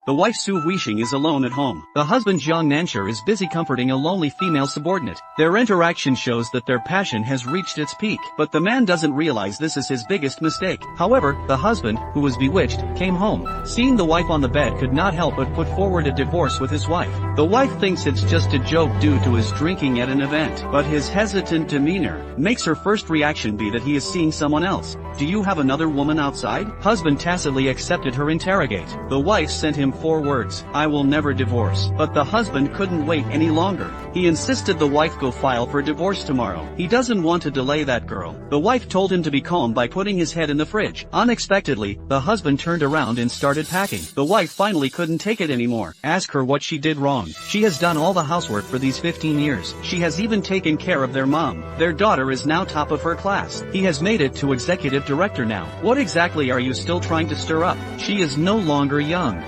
The wife Su Huixing is alone at home. The husband Jiang Nanshi is busy comforting a lonely female subordinate. Their interaction shows that their passion has reached its peak, but the man doesn't realize this is his biggest mistake. However, the husband, who was bewitched, came home. Seeing the wife on the bed could not help but put forward a divorce with his wife. The wife thinks it's just a joke due to his drinking at an event, but his hesitant demeanor makes her first reaction be that he is seeing someone else. Do you have another woman outside? Husband tacitly accepted her interrogate. The wife sent him 4 words, I will never divorce. But the husband couldn't wait any longer. He insisted the wife go file for divorce tomorrow. He doesn't want to delay that girl. The wife told him to be calm by putting his head in the fridge. Unexpectedly, the husband turned around and started packing. The wife finally couldn't take it anymore. Ask her what she did wrong. She has done all the housework for these 15 years. She has even taken care of their mom. Their daughter is now top of her class. He has made it to executive director now. What exactly are you still trying to stir up? She is no longer young.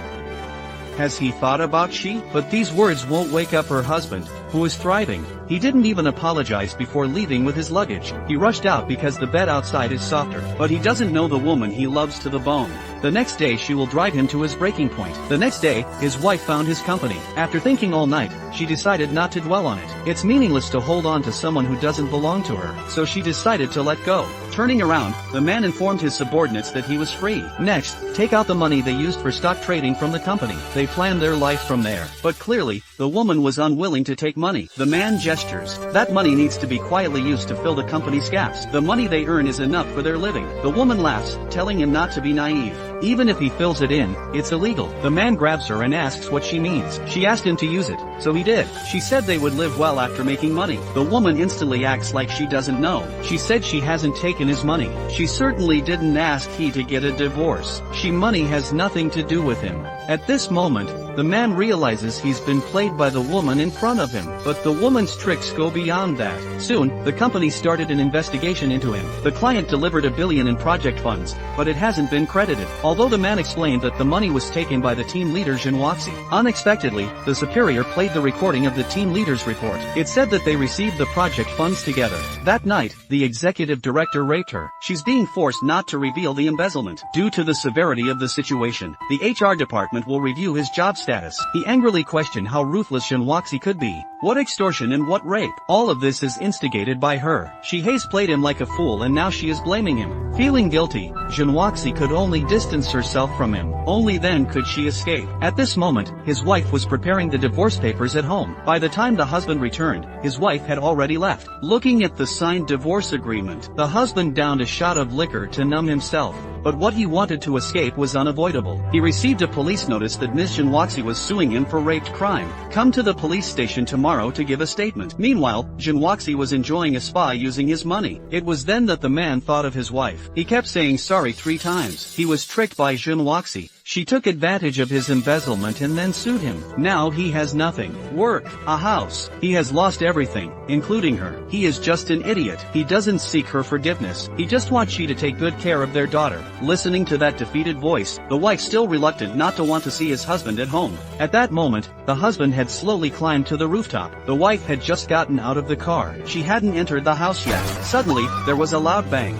Has he thought about she? But these words won't wake up her husband, who is thriving. He didn't even apologize before leaving with his luggage. He rushed out because the bed outside is softer, but he doesn't know the woman he loves to the bone. The next day she will drive him to his breaking point. The next day, his wife found his company. After thinking all night, she decided not to dwell on it. It's meaningless to hold on to someone who doesn't belong to her, so she decided to let go. Turning around, the man informed his subordinates that he was free. Next, take out the money they used for stock trading from the company. They planned their life from there. But clearly, the woman was unwilling to take money. The man gestures. That money needs to be quietly used to fill the company's gaps. The money they earn is enough for their living. The woman laughs, telling him not to be naive. Even if he fills it in, it's illegal. The man grabs her and asks what she means. She asked him to use it, so he did. She said they would live well after making money. The woman instantly acts like she doesn't know. She said she hasn't taken his money. She certainly didn't ask he to get a divorce. Money has nothing to do with him. At this moment, the man realizes he's been played by the woman in front of him. But the woman's tricks go beyond that. Soon, the company started an investigation into him. The client delivered $1 billion in project funds, but it hasn't been credited. Although the man explained that the money was taken by the team leader Jinwaxi. Unexpectedly, the superior played the recording of the team leader's report. It said that they received the project funds together. That night, the executive director raped her. She's being forced not to reveal the embezzlement. Due to the severity of the situation, the HR department will review his job status. He angrily questioned how ruthless Jinwaxi could be. What extortion and what rape? All of this is instigated by her. She has played him like a fool and now she is blaming him. Feeling guilty, Jinwaxi could only distance herself from him. Only then could she escape. At this moment, his wife was preparing the divorce papers at home. By the time the husband returned, his wife had already left. Looking at the signed divorce agreement, the husband downed a shot of liquor to numb himself. But what he wanted to escape was unavoidable. He received a police notice that Ms. Jinwaxi was suing him for rape crime. Come to the police station tomorrow to give a statement. Meanwhile, Jinwaxi was enjoying a spa using his money. It was then that the man thought of his wife. He kept saying sorry 3 times. He was tricked by Jinwaxi. She took advantage of his embezzlement and then sued him. Now he has nothing. Work, a house. He has lost everything, including her. He is just an idiot. He doesn't seek her forgiveness. He just wants she to take good care of their daughter. Listening to that defeated voice, the wife still reluctant not to want to see his husband at home. At that moment, the husband had slowly climbed to the rooftop. The wife had just gotten out of the car. She hadn't entered the house yet. Suddenly, there was a loud bang.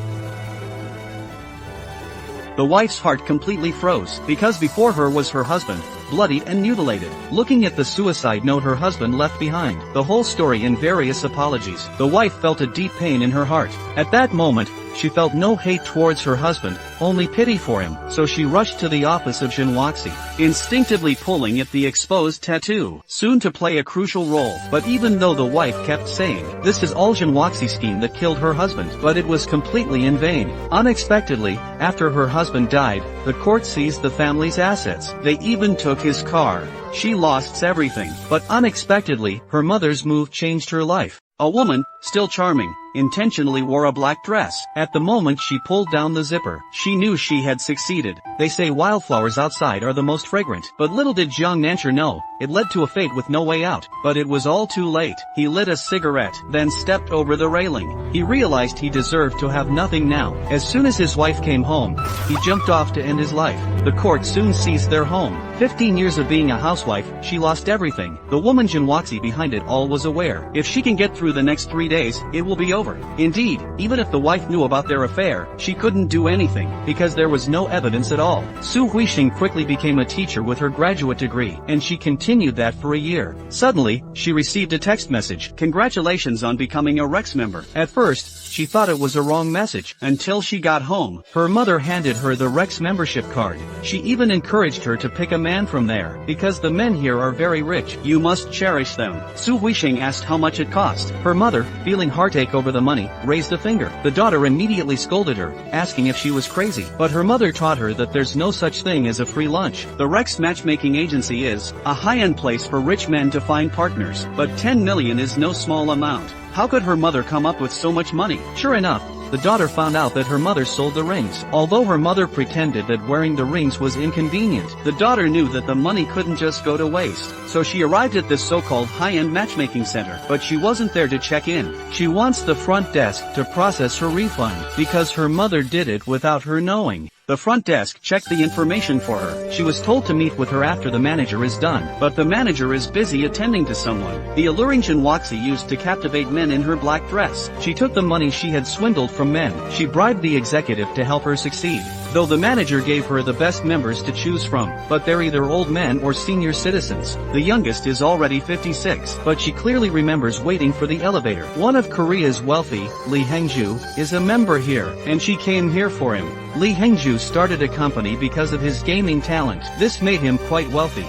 The wife's heart completely froze, because before her was her husband, bloodied and mutilated. Looking at the suicide note her husband left behind, the whole story in various apologies, the wife felt a deep pain in her heart. At that moment, she felt no hate towards her husband, only pity for him, so she rushed to the office of Jinwaxi, instinctively pulling at the exposed tattoo, soon to play a crucial role. But even though the wife kept saying, this is all Jinwaxi's scheme that killed her husband, but it was completely in vain. Unexpectedly, after her husband died, the court seized the family's assets. They even took his car. She lost everything. But unexpectedly, her mother's move changed her life. A woman, still charming, intentionally wore a black dress. At the moment she pulled down the zipper, she knew she had succeeded. They say wildflowers outside are the most fragrant. But little did Jiang Nanshi know, it led to a fate with no way out. But it was all too late. He lit a cigarette, then stepped over the railing. He realized he deserved to have nothing now. As soon as his wife came home, he jumped off to end his life. The court soon seized their home. 15 years of being a housewife, she lost everything. The woman Jinwaxi behind it all was aware. If she can get through the next 3 days, it will be over. over. Indeed, even if the wife knew about their affair, she couldn't do anything, because there was no evidence at all. Su Huixing quickly became a teacher with her graduate degree, and she continued that for a year. Suddenly, she received a text message. Congratulations on becoming a Rex member. At first, she thought it was a wrong message, until she got home. Her mother handed her the Rex membership card. She even encouraged her to pick a man from there, because the men here are very rich. You must cherish them. Su Huixing asked how much it cost. Her mother, feeling heartache over the money, raised a finger. The daughter immediately scolded her, asking if she was crazy. But her mother taught her that there's no such thing as a free lunch. The Rex matchmaking agency is a high-end place for rich men to find partners, but 10 million is no small amount. How could her mother come up with so much money? Sure enough, the daughter found out that her mother sold the rings. Although her mother pretended that wearing the rings was inconvenient, the daughter knew that the money couldn't just go to waste. So she arrived at this so-called high-end matchmaking center, but she wasn't there to check in. She wants the front desk to process her refund, because her mother did it without her knowing. The front desk checked the information for her. She was told to meet with her after the manager is done, but the manager is busy attending to someone. The alluring Jinwaxi used to captivate men in her black dress. She took the money she had swindled from men. She bribed the executive to help her succeed. Though the manager gave her the best members to choose from, but they're either old men or senior citizens. The youngest is already 56, but she clearly remembers waiting for the elevator. One of Korea's wealthy, Lee Hengju, is a member here, and she came here for him. Lee Hengju started a company because of his gaming talent. This made him quite wealthy.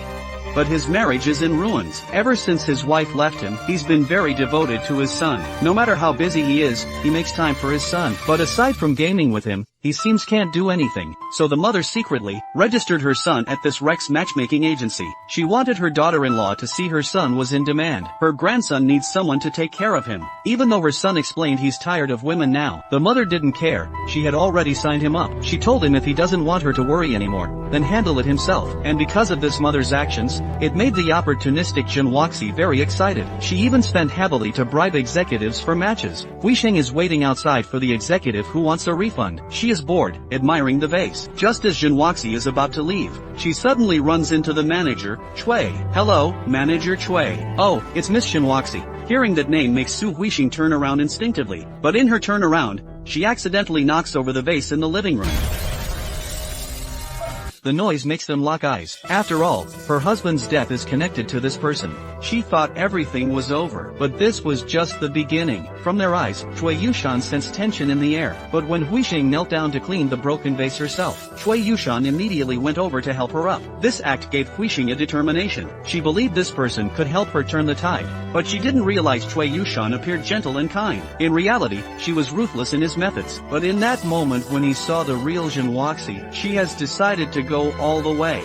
But his marriage is in ruins. Ever since his wife left him, he's been very devoted to his son. No matter how busy he is, he makes time for his son. But aside from gaming with him, he seems can't do anything. So the mother secretly registered her son at this Rex matchmaking agency. She wanted her daughter-in-law to see her son was in demand. Her grandson needs someone to take care of him. Even though her son explained he's tired of women now, the mother didn't care. She had already signed him up. She told him if he doesn't want her to worry anymore, then handle it himself. And because of this mother's actions, it made the opportunistic Jinwaxi very excited. She even spent heavily to bribe executives for matches. Huixing is waiting outside for the executive who wants a refund. She is bored, admiring the vase. Just as Jinwaxi is about to leave, she suddenly runs into the manager, Chui. Hello, Manager Chui. Oh, it's Miss Jinwaxi. Hearing that name makes Su Huixing turn around instinctively. But in her turnaround, she accidentally knocks over the vase in the living room. The noise makes them lock eyes. After all, her husband's death is connected to this person. She thought everything was over, but this was just the beginning. From their eyes, Chui Yushan sensed tension in the air, but when Huixing knelt down to clean the broken vase herself, Chui Yushan immediately went over to help her up. This act gave Huixing a determination. She believed this person could help her turn the tide, but she didn't realize Chui Yushan appeared gentle and kind. In reality, she was ruthless in his methods. But in that moment when he saw the real Jinwaxi, she has decided to go all the way.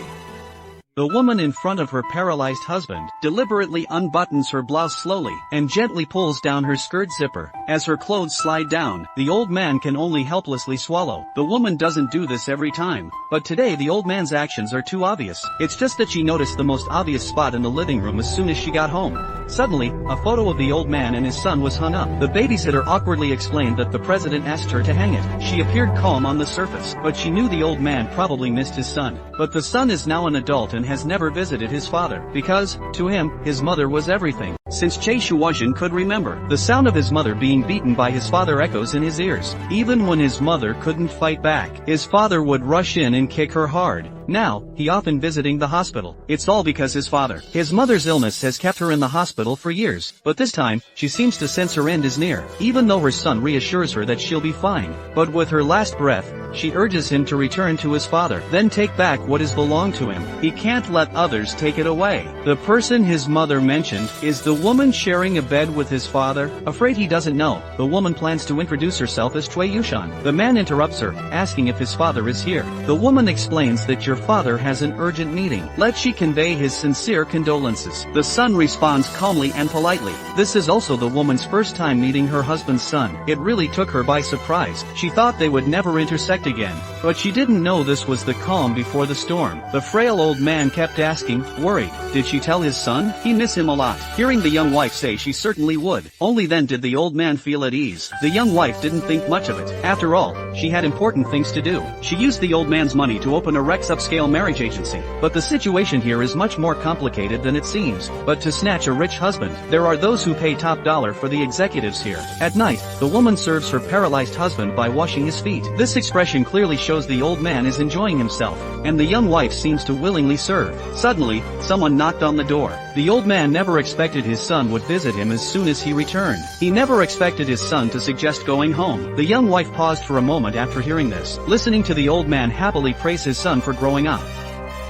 The woman in front of her paralyzed husband deliberately unbuttons her blouse slowly and gently pulls down her skirt zipper. As her clothes slide down, the old man can only helplessly swallow. The woman doesn't do this every time, but today the old man's actions are too obvious. It's just that she noticed the most obvious spot in the living room as soon as she got home. Suddenly, a photo of the old man and his son was hung up. The babysitter awkwardly explained that the president asked her to hang it. She appeared calm on the surface, but she knew the old man probably missed his son. But the son is now an adult and has never visited his father, because, to him, his mother was everything. Since Che Shuozhen could remember, the sound of his mother being beaten by his father echoes in his ears. Even when his mother couldn't fight back, his father would rush in and kick her hard. Now, he often visiting the hospital. It's all because his father. His mother's illness has kept her in the hospital for years, but this time, she seems to sense her end is near, even though her son reassures her that she'll be fine. But with her last breath, she urges him to return to his father, then take back what is belonged to him. He can't let others take it away. The person his mother mentioned is the woman sharing a bed with his father. Afraid he doesn't know, the woman plans to introduce herself as Chui Yushan. The man interrupts her, asking if his father is here. The woman explains that your father has an urgent meeting. Let she convey his sincere condolences. The son responds calmly and politely. This is also the woman's first time meeting her husband's son. It really took her by surprise. She thought they would never intersect again, but she didn't know this was the calm before the storm. The frail old man kept asking, worried, did she tell his son? He miss him a lot. Hearing the the young wife say she certainly would. Only then did the old man feel at ease. The young wife didn't think much of it. After all, she had important things to do. She used the old man's money to open a Rex upscale marriage agency. But the situation here is much more complicated than it seems. But to snatch a rich husband, there are those who pay top dollar for the executives here. At night, the woman serves her paralyzed husband by washing his feet. This expression clearly shows the old man is enjoying himself, and the young wife seems to willingly serve. Suddenly, someone knocked on the door. The old man never expected his son would visit him as soon as he returned. He never expected his son to suggest going home. The young wife paused for a moment after hearing this, listening to the old man happily praise his son for growing up.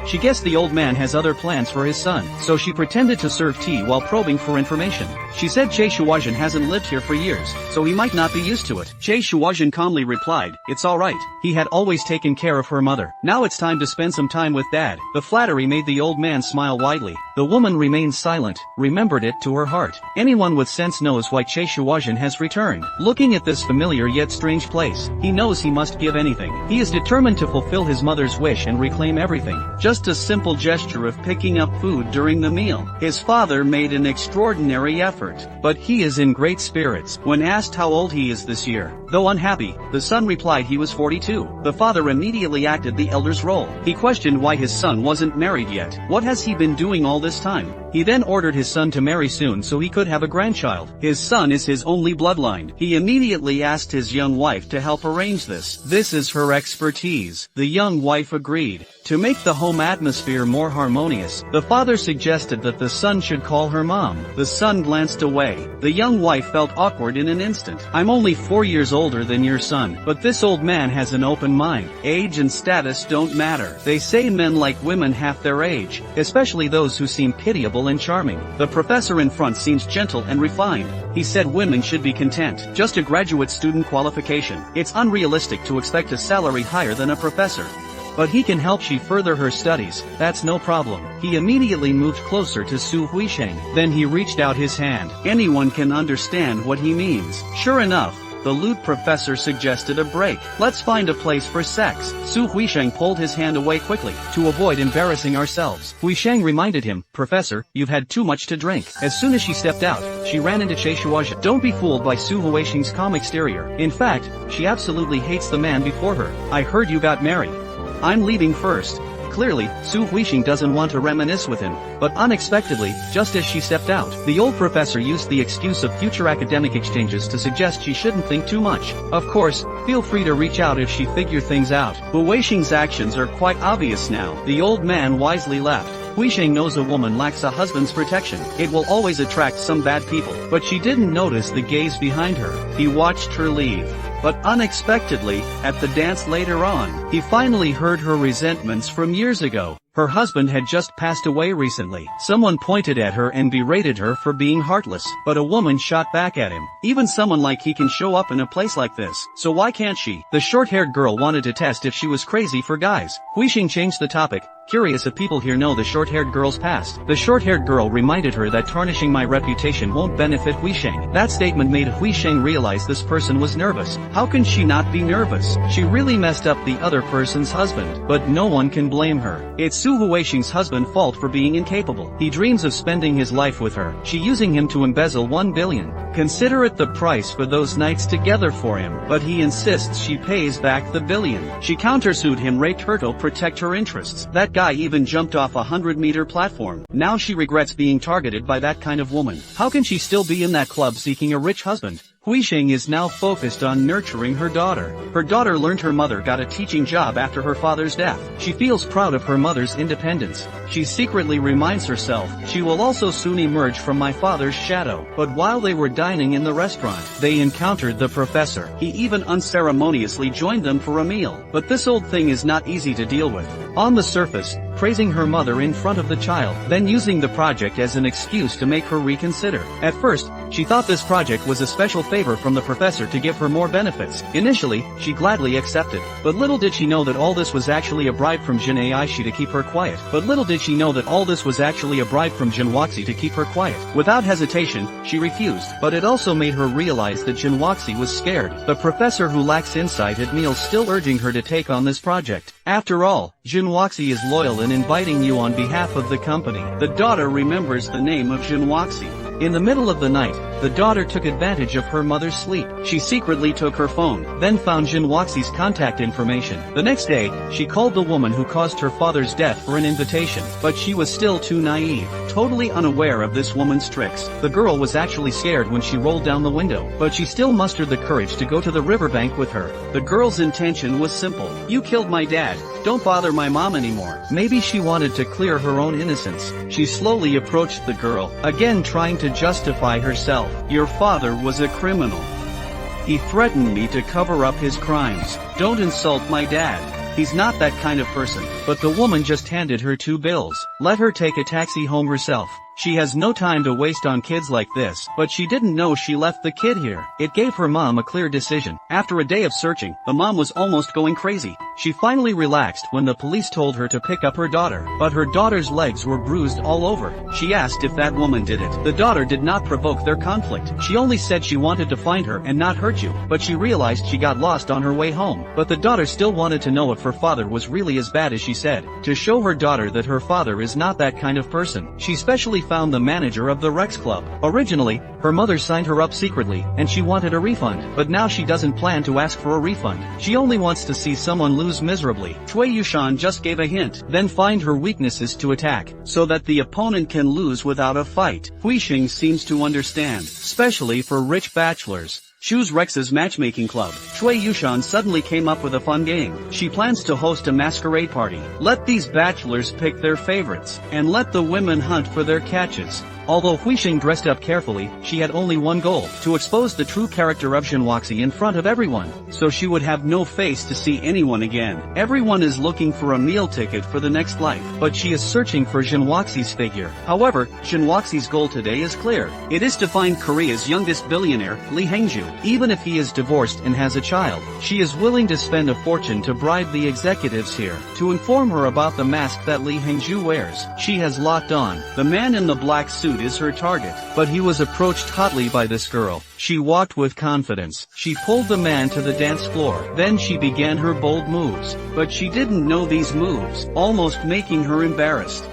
She guessed the old man has other plans for his son, so she pretended to serve tea while probing for information. She said Che Shuazhen hasn't lived here for years, so he might not be used to it. Che Shuazhen calmly replied, "It's alright. He had always taken care of her mother. Now it's time to spend some time with Dad." The flattery made the old man smile widely. The woman remained silent, remembered it to her heart. Anyone with sense knows why Che Shuazhen has returned. Looking at this familiar yet strange place, he knows he must give anything. He is determined to fulfill his mother's wish and reclaim everything. Just a simple gesture of picking up food during the meal. His father made an extraordinary effort, but he is in great spirits. When asked how old he is this year, though unhappy, the son replied he was 42. The father immediately acted the elder's role. He questioned why his son wasn't married yet. What has he been doing all this time? He then ordered his son to marry soon so he could have a grandchild. His son is his only bloodline. He immediately asked his young wife to help arrange this. This is her expertise. The young wife agreed. To make the home atmosphere more harmonious, the father suggested that the son should call her mom. The son glanced away. The young wife felt awkward in an instant. "I'm only 4 years older than your son, but this old man has an open mind. Age and status don't matter. They say men like women half their age, especially those who seem pitiable and charming." The professor in front seems gentle and refined. He said women should be content. Just a graduate student qualification. It's unrealistic to expect a salary higher than a professor. But he can help she further her studies, that's no problem. He immediately moved closer to Su Huisheng. Then he reached out his hand. Anyone can understand what he means. Sure enough, the lute professor suggested a break. "Let's find a place for sex." Su Huisheng pulled his hand away quickly, to avoid embarrassing ourselves. Huisheng reminded him, "Professor, you've had too much to drink." As soon as she stepped out, she ran into Che Shuazhen. Don't be fooled by Su Huisheng's calm exterior. In fact, she absolutely hates the man before her. "I heard you got married. I'm leaving first." Clearly, Su Huisheng doesn't want to reminisce with him, but unexpectedly, just as she stepped out, the old professor used the excuse of future academic exchanges to suggest she shouldn't think too much. Of course, feel free to reach out if she figure things out. Huisheng's actions are quite obvious now. The old man wisely left. Huisheng knows a woman lacks a husband's protection. It will always attract some bad people. But she didn't notice the gaze behind her. He watched her leave. But unexpectedly, at the dance later on, he finally heard her resentments from years ago. Her husband had just passed away recently. Someone pointed at her and berated her for being heartless, but a woman shot back at him. Even someone like he can show up in a place like this, so why can't she? The short-haired girl wanted to test if she was crazy for guys. Huisheng changed the topic, curious if people here know the short-haired girl's past. The short-haired girl reminded her that tarnishing my reputation won't benefit Huisheng. That statement made Huisheng realize this person was nervous. How can she not be nervous? She really messed up the other person's husband, but no one can blame her. It's Su Huisheng's husband's fault for being incapable. He dreams of spending his life with her. She using him to embezzle 1 billion. Consider it the price for those nights together for him, but he insists she pays back the billion. She countersued him, raped her to protect her interests. That guy even jumped off a 100-meter platform. Now she regrets being targeted by that kind of woman. How can she still be in that club seeking a rich husband? Huisheng is now focused on nurturing her daughter. Her daughter learned her mother got a teaching job after her father's death. She feels proud of her mother's independence. She secretly reminds herself, she will also soon emerge from my father's shadow. But while they were dining in the restaurant, they encountered the professor. He even unceremoniously joined them for a meal. But this old thing is not easy to deal with. On the surface, praising her mother in front of the child, then using the project as an excuse to make her reconsider. At first, she thought this project was a special favor from the professor to give her more benefits. Initially, she gladly accepted. But little did she know that all this was actually a bribe from Jin Aishi to keep her quiet. to keep her quiet. Without hesitation, she refused. But it also made her realize that Jin was scared. The professor who lacks insight at meals still urging her to take on this project. After all, Jin is loyal and inviting you on behalf of the company. The daughter remembers the name of Jin In the middle of the night, the daughter took advantage of her mother's sleep. She secretly took her phone, then found Jinwaxi's contact information. The next day, she called the woman who caused her father's death for an invitation, but she was still too naive, totally unaware of this woman's tricks. The girl was actually scared when she rolled down the window, but she still mustered the courage to go to the riverbank with her. The girl's intention was simple. You killed my dad. Don't bother my mom anymore. Maybe she wanted to clear her own innocence. She slowly approached the girl, again trying to justify herself. Your father was a criminal. He threatened me to cover up his crimes. Don't insult my dad. He's not that kind of person. But the woman just handed her 2 bills. Let her take a taxi home herself. She has no time to waste on kids like this, but she didn't know she left the kid here. It gave her mom a clear decision. After a day of searching, the mom was almost going crazy. She finally relaxed when the police told her to pick up her daughter, but her daughter's legs were bruised all over. She asked if that woman did it. The daughter did not provoke their conflict. She only said she wanted to find her and not hurt you, but she realized she got lost on her way home. But the daughter still wanted to know if her father was really as bad as she said. To show her daughter that her father is not that kind of person, she specially found the manager of the Rex Club. Originally, her mother signed her up secretly, and she wanted a refund, but now she doesn't plan to ask for a refund. She only wants to see someone lose miserably. Cui Yushan just gave a hint, then find her weaknesses to attack, so that the opponent can lose without a fight. Huixing seems to understand, especially for rich bachelors. Choose Rex's matchmaking club. Cui Yushan suddenly came up with a fun game. She plans to host a masquerade party. Let these bachelors pick their favorites, and let the women hunt for their catches. Although Huixing dressed up carefully, she had only one goal, to expose the true character of Jinwaxi in front of everyone, so she would have no face to see anyone again. Everyone is looking for a meal ticket for the next life, but she is searching for Jinwaxi's figure. However, Jinwaxi's goal today is clear. It is to find Korea's youngest billionaire, Lee Hangju. Even if he is divorced and has a child, she is willing to spend a fortune to bribe the executives here, to inform her about the mask that Lee Hangju wears. She has locked on. The man in the black suit is her target, but he was approached hotly by this girl. She walked with confidence. She pulled the man to the dance floor. Then she began her bold moves, but she didn't know these moves, almost making her embarrassed.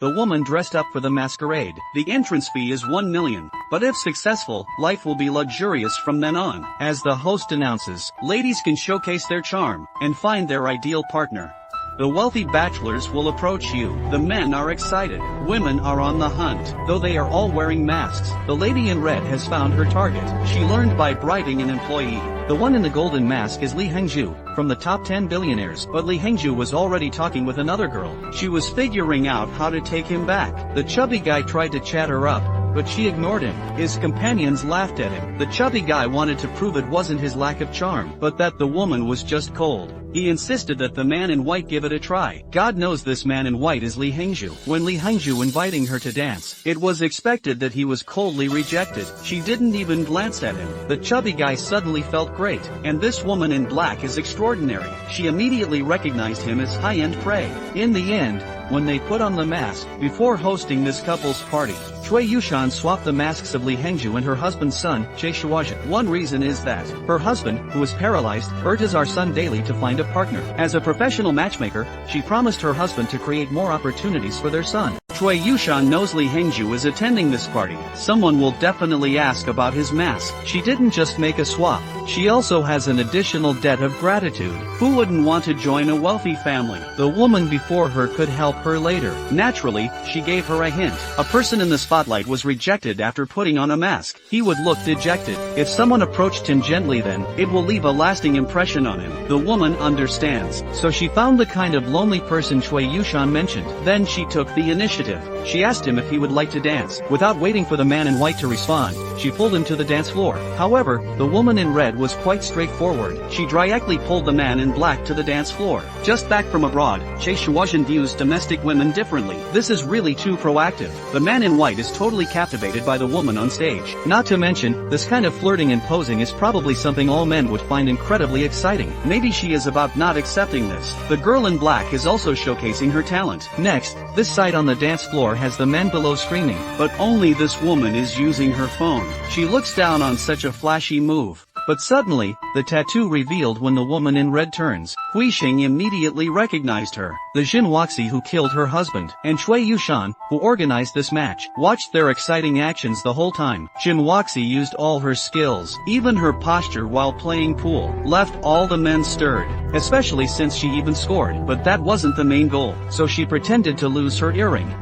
The woman dressed up for the masquerade. The entrance fee is 1 million, but if successful, life will be luxurious from then on. As the host announces, ladies can showcase their charm and find their ideal partner. The wealthy bachelors will approach you. The men are excited. Women are on the hunt, though they are all wearing masks. The lady in red has found her target. She learned by bribing an employee. The one in the golden mask is Lee Hangju, from the top 10 billionaires. But Lee Hangju was already talking with another girl. She was figuring out how to take him back. The chubby guy tried to chat her up, but she ignored him. His companions laughed at him. The chubby guy wanted to prove it wasn't his lack of charm, but that the woman was just cold. He insisted that the man in white give it a try. God knows this man in white is Lee Hangju. When Lee Hangju inviting her to dance, it was expected that he was coldly rejected. She didn't even glance at him. The chubby guy suddenly felt great, and this woman in black is extraordinary. She immediately recognized him as high-end prey. In the end, when they put on the mask, before hosting this couple's party, Cui Yushan swapped the masks of Lee Hangju and her husband's son, Che Shuazhen. One reason is that her husband, who is paralyzed, urges our son daily to find a partner. As a professional matchmaker, she promised her husband to create more opportunities for their son. Cui Yushan knows Lee Hangju is attending this party. Someone will definitely ask about his mask. She didn't just make a swap. She also has an additional debt of gratitude. Who wouldn't want to join a wealthy family? The woman before her could help her later. Naturally, she gave her a hint. A person in the spotlight was rejected after putting on a mask. He would look dejected. If someone approached him gently, then it will leave a lasting impression on him. The woman understands. So she found the kind of lonely person Cui Yushan mentioned. Then she took the initiative. She asked him if he would like to dance. Without waiting for the man in white to respond, she pulled him to the dance floor. However, the woman in red was quite straightforward. She directly pulled the man in black to the dance floor. Just back from abroad, Che Shuazhen views domestic women differently. This is really too proactive. The man in white is totally captivated by the woman on stage. Not to mention, this kind of flirting and posing is probably something all men would find incredibly exciting. Maybe she is about not accepting this. The girl in black is also showcasing her talent. Next, this side on the dance floor has the men below screaming, but only this woman is using her phone. She looks down on such a flashy move. But suddenly, the tattoo revealed when the woman in red turns. Huixing immediately recognized her. The Jinhuaxi who killed her husband, and Cui Yushan, who organized this match, watched their exciting actions the whole time. Jinhuaxi used all her skills, even her posture while playing pool, left all the men stirred, especially since she even scored. But that wasn't the main goal, so she pretended to lose her earring.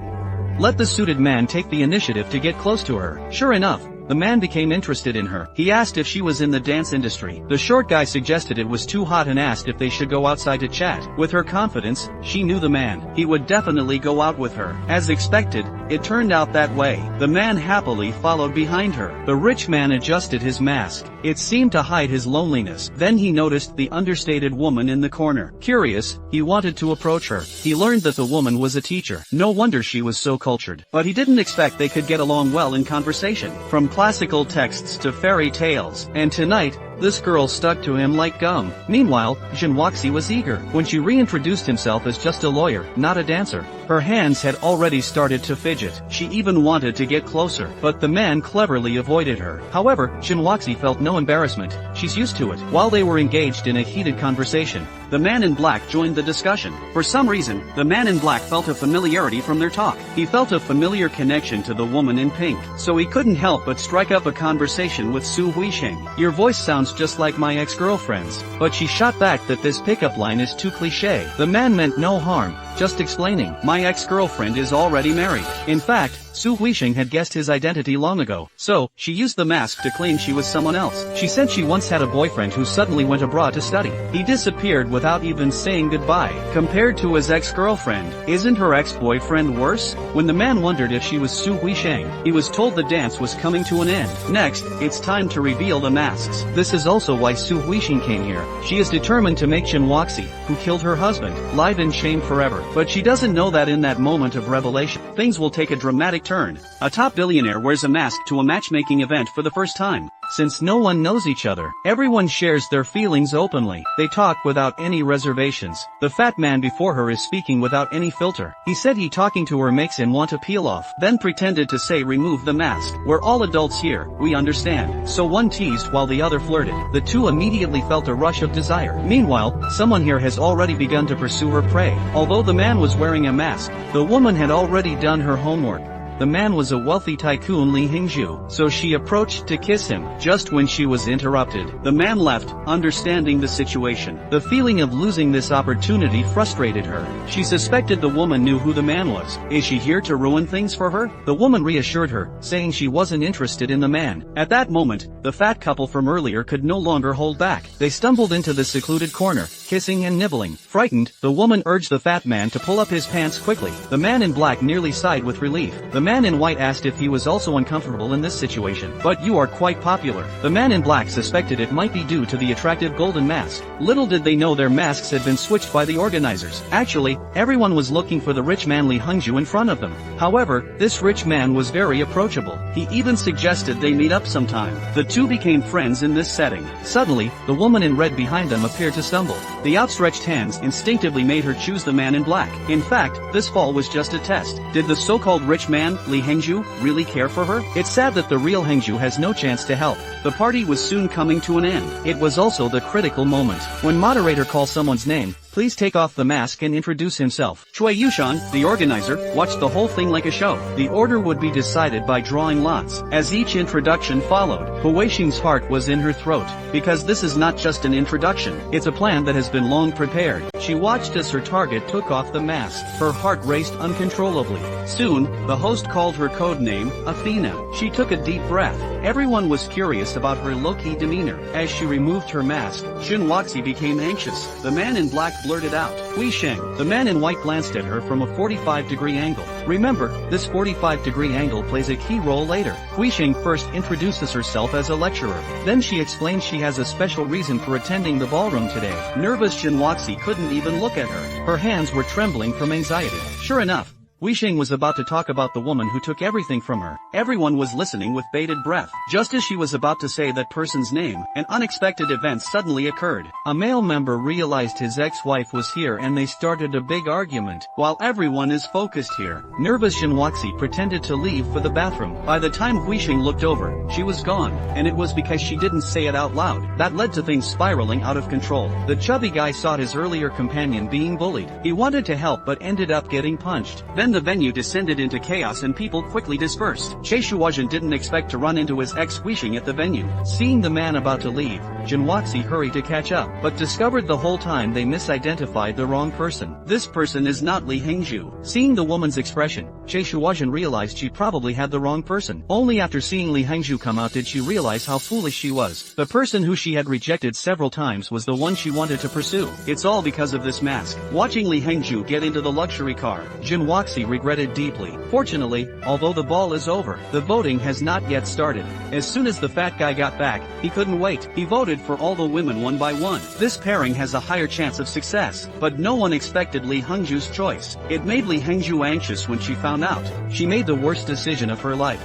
Let the suited man take the initiative to get close to her. Sure enough, the man became interested in her. He asked if she was in the dance industry. The short guy suggested it was too hot and asked if they should go outside to chat. With her confidence, she knew the man. He would definitely go out with her. As expected, it turned out that way. The man happily followed behind her. The rich man adjusted his mask. It seemed to hide his loneliness. Then he noticed the understated woman in the corner. Curious, he wanted to approach her. He learned that the woman was a teacher. No wonder she was so cultured. But he didn't expect they could get along well in conversation. From classical texts to fairy tales, and tonight, this girl stuck to him like gum. Meanwhile, Jinhuaxi was eager. When she reintroduced himself as just a lawyer, not a dancer, her hands had already started to fidget. She even wanted to get closer, but the man cleverly avoided her. However, Jinhuaxi felt no embarrassment. She's used to it. While they were engaged in a heated conversation, the man in black joined the discussion. For some reason, the man in black felt a familiarity from their talk. He felt a familiar connection to the woman in pink, so he couldn't help but strike up a conversation with Su Huixing. Your voice sounds just like my ex-girlfriend's. But she shot back that this pickup line is too cliché. The man meant no harm, just explaining, my ex-girlfriend is already married. In fact, Su Huixing had guessed his identity long ago, so she used the mask to claim she was someone else. She said she once had a boyfriend who suddenly went abroad to study. He disappeared without even saying goodbye. Compared to his ex-girlfriend, isn't her ex-boyfriend worse? When the man wondered if she was Su Huixing, he was told the dance was coming to an end. Next, it's time to reveal the masks. This is also why Su Huixing came here. She is determined to make Jinhuaxi, who killed her husband, live in shame forever. But she doesn't know that in that moment of revelation, things will take a dramatic turn. A top billionaire wears a mask to a matchmaking event for the first time. Since no one knows each other, everyone shares their feelings openly. They talk without any reservations. The fat man before her is speaking without any filter. He said talking to her makes him want to peel off, then pretended to say remove the mask. We're all adults here, we understand. So one teased while the other flirted. The two immediately felt a rush of desire. Meanwhile, someone here has already begun to pursue her prey. Although the man was wearing a mask, the woman had already done her homework. The man was a wealthy tycoon Li Hingzhu, so she approached to kiss him, just when she was interrupted. The man left, understanding the situation. The feeling of losing this opportunity frustrated her. She suspected the woman knew who the man was. Is she here to ruin things for her? The woman reassured her, saying she wasn't interested in the man. At that moment, the fat couple from earlier could no longer hold back. They stumbled into the secluded corner, kissing and nibbling. Frightened, the woman urged the fat man to pull up his pants quickly. The man in black nearly sighed with relief. The man in white asked if he was also uncomfortable in this situation. But you are quite popular. The man in black suspected it might be due to the attractive golden mask. Little did they know their masks had been switched by the organizers. Actually, everyone was looking for the rich man Li Hengzhu in front of them. However, this rich man was very approachable. He even suggested they meet up sometime. The two became friends in this setting. Suddenly, the woman in red behind them appeared to stumble. The outstretched hands instinctively made her choose the man in black. In fact, this fall was just a test. Did the so-called rich man, Li Hengzhu, really care for her? It's sad that the real Hengzhu has no chance to help. The party was soon coming to an end. It was also the critical moment. When moderator calls someone's name, please take off the mask and introduce himself. Cui Yushan, the organizer, watched the whole thing like a show. The order would be decided by drawing lots. As each introduction followed, Huixing's heart was in her throat. Because this is not just an introduction, it's a plan that has been long prepared. She watched as her target took off the mask. Her heart raced uncontrollably. Soon, the host called her code name, Athena. She took a deep breath. Everyone was curious about her low-key demeanor. As she removed her mask, Jinhuaxi became anxious. The man in black blurted out, Huixing. The man in white glanced at her from a 45-degree angle. Remember, this 45-degree angle plays a key role later. Huixing first introduces herself as a lecturer. Then she explains she has a special reason for attending the ballroom today. Nervous Jinhuaxi couldn't even look at her. Her hands were trembling from anxiety. Sure enough, Huisheng was about to talk about the woman who took everything from her. Everyone was listening with bated breath. Just as she was about to say that person's name, an unexpected event suddenly occurred. A male member realized his ex-wife was here and they started a big argument. While everyone is focused here, nervous Jinwaxi pretended to leave for the bathroom. By the time Huisheng looked over, she was gone, and it was because she didn't say it out loud. That led to things spiraling out of control. The chubby guy saw his earlier companion being bullied. He wanted to help but ended up getting punched. Then the venue descended into chaos and people quickly dispersed. Che Shuozhen didn't expect to run into his ex Huisheng at the venue. Seeing the man about to leave, Jinwaxi hurried to catch up, but discovered the whole time they misidentified the wrong person. This person is not Li Hengzhu. Seeing the woman's expression, Che Shuozhen realized she probably had the wrong person. Only after seeing Li Hengzhu come out did she realize how foolish she was. The person who she had rejected several times was the one she wanted to pursue. It's all because of this mask. Watching Li Hengzhu get into the luxury car, Jinwaxi regretted deeply. Fortunately, although the ball is over, the voting has not yet started. As soon as the fat guy got back, he couldn't wait. He voted for all the women one by one. This pairing has a higher chance of success, but no one expected Li Hengzhu's choice. It made Li Hengzhu anxious when she found out. She made the worst decision of her life.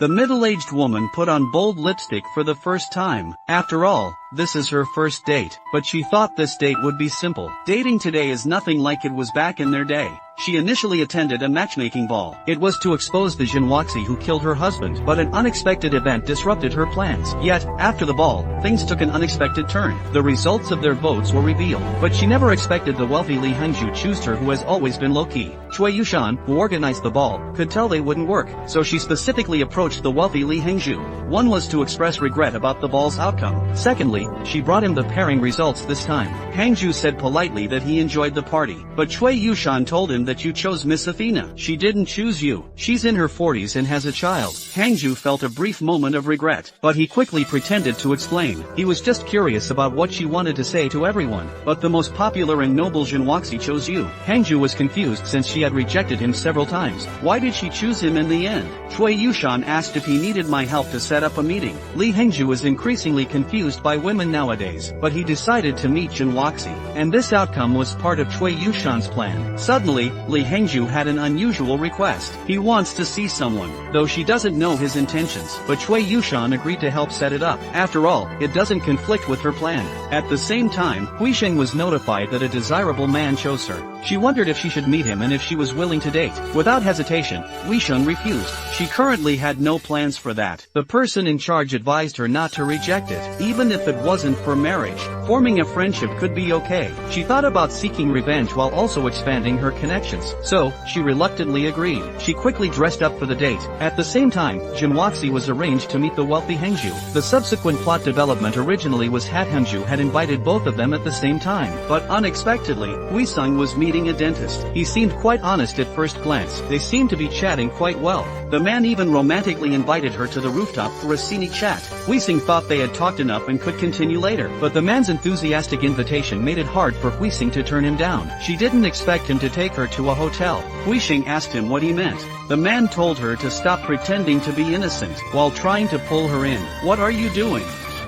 The middle-aged woman put on bold lipstick for the first time. After all, this is her first date, but she thought this date would be simple. Dating today is nothing like it was back in their day. She initially attended a matchmaking ball. It was to expose the Jinwaxi who killed her husband, but an unexpected event disrupted her plans. Yet, after the ball, things took an unexpected turn. The results of their votes were revealed, but she never expected the wealthy Li Hengzhu chose her who has always been low-key. Cui Yushan, who organized the ball, could tell they wouldn't work, so she specifically approached the wealthy Li Hengzhu. One was to express regret about the ball's outcome. Secondly, she brought him the pairing results this time. Hengzhu said politely that he enjoyed the party, but Cui Yushan told him that you chose Miss Athena. She didn't choose you. She's in her 40s and has a child. Hengzhu felt a brief moment of regret, but he quickly pretended to explain. He was just curious about what she wanted to say to everyone. But the most popular and noble Jinwaxi chose you. Hengzhu was confused since she had rejected him several times. Why did she choose him in the end? Cui Yushan asked if he needed my help to set up a meeting. Li Hengzhu was increasingly confused by women nowadays, but he decided to meet Jinwaxi, and this outcome was part of Cui Yushan's plan. Suddenly, Li Hengzhu had an unusual request. He wants to see someone, though she doesn't know his intentions, but Cui Yushan agreed to help set it up. After all, it doesn't conflict with her plan. At the same time, Huisheng was notified that a desirable man chose her. She wondered if she should meet him and if she was willing to date. Without hesitation, Huisheng refused. She currently had no plans for that. The person in charge advised her not to reject it, even if it wasn't for marriage. Forming a friendship could be okay. She thought about seeking revenge while also expanding her connections, so she reluctantly agreed. She quickly dressed up for the date. At the same time, Jinwaxi was arranged to meet the wealthy Hengzhu. The subsequent plot development originally was Hengzhu had invited both of them at the same time, but unexpectedly, Huiseng was meeting a dentist. He seemed quite honest at first glance. They seemed to be chatting quite well. The man even romantically invited her to the rooftop for a scenic chat. Huiseng thought they had talked enough and could continue later, but the man's enthusiastic invitation made it hard for Huiseng to turn him down. She didn't expect him to take her to a hotel. Huisheng asked him what he meant. The man told her to stop pretending to be innocent while trying to pull her in. What are you doing?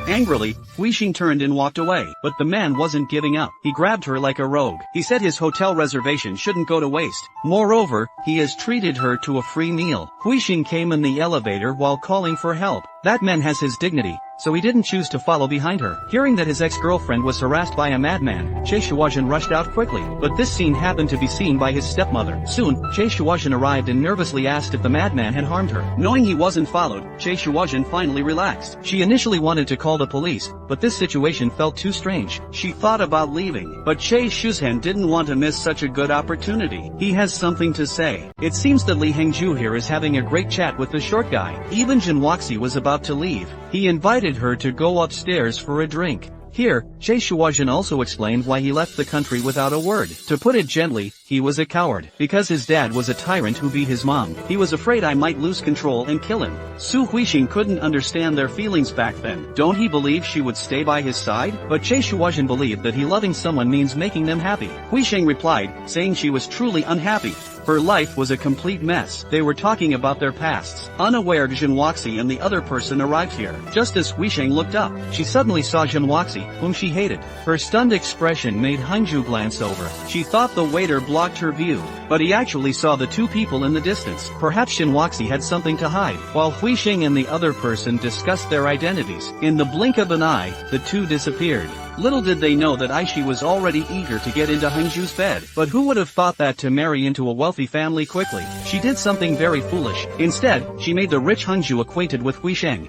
Angrily, Huisheng turned and walked away, but the man wasn't giving up. He grabbed her like a rogue. He said his hotel reservation shouldn't go to waste. Moreover, he has treated her to a free meal. Huisheng came in the elevator while calling for help. That man has his dignity, so he didn't choose to follow behind her. Hearing that his ex-girlfriend was harassed by a madman, Che Shuozhen rushed out quickly, but this scene happened to be seen by his stepmother. Soon, Che Shuozhen arrived and nervously asked if the madman had harmed her. Knowing he wasn't followed, Che Shuozhen finally relaxed. She initially wanted to call the police, but this situation felt too strange. She thought about leaving, but Che Shuozhen didn't want to miss such a good opportunity. He has something to say. It seems that Li Hengzhu here is having a great chat with the short guy. Even Jinwaxi was about to leave. He invited her to go upstairs for a drink. Here, Che Shuozhen also explained why he left the country without a word. To put it gently, he was a coward. Because his dad was a tyrant who beat his mom, he was afraid I might lose control and kill him. Su Huisheng couldn't understand their feelings back then. Don't he believe she would stay by his side? But Che Shuozhen believed that he loving someone means making them happy. Huisheng replied, saying she was truly unhappy. Her life was a complete mess. They were talking about their pasts. Unaware, Jinwoxi and the other person arrived here. Just as Huisheng looked up, she suddenly saw Jinwoxi, whom she hated. Her stunned expression made Hengju glance over. She thought the waiter blocked her view, but he actually saw the two people in the distance. Perhaps Jinwoxi had something to hide. While Huisheng and the other person discussed their identities, in the blink of an eye, the two disappeared. Little did they know that Aishi was already eager to get into Hengju's bed. But who would have thought that to marry into a wealthy family quickly? She did something very foolish. Instead, she made the rich Hengju acquainted with Huisheng.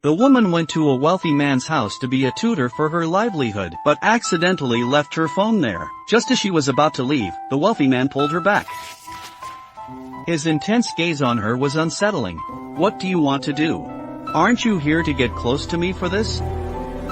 The woman went to a wealthy man's house to be a tutor for her livelihood, but accidentally left her phone there. Just as she was about to leave, the wealthy man pulled her back. His intense gaze on her was unsettling. "What do you want to do? Aren't you here to get close to me for this?"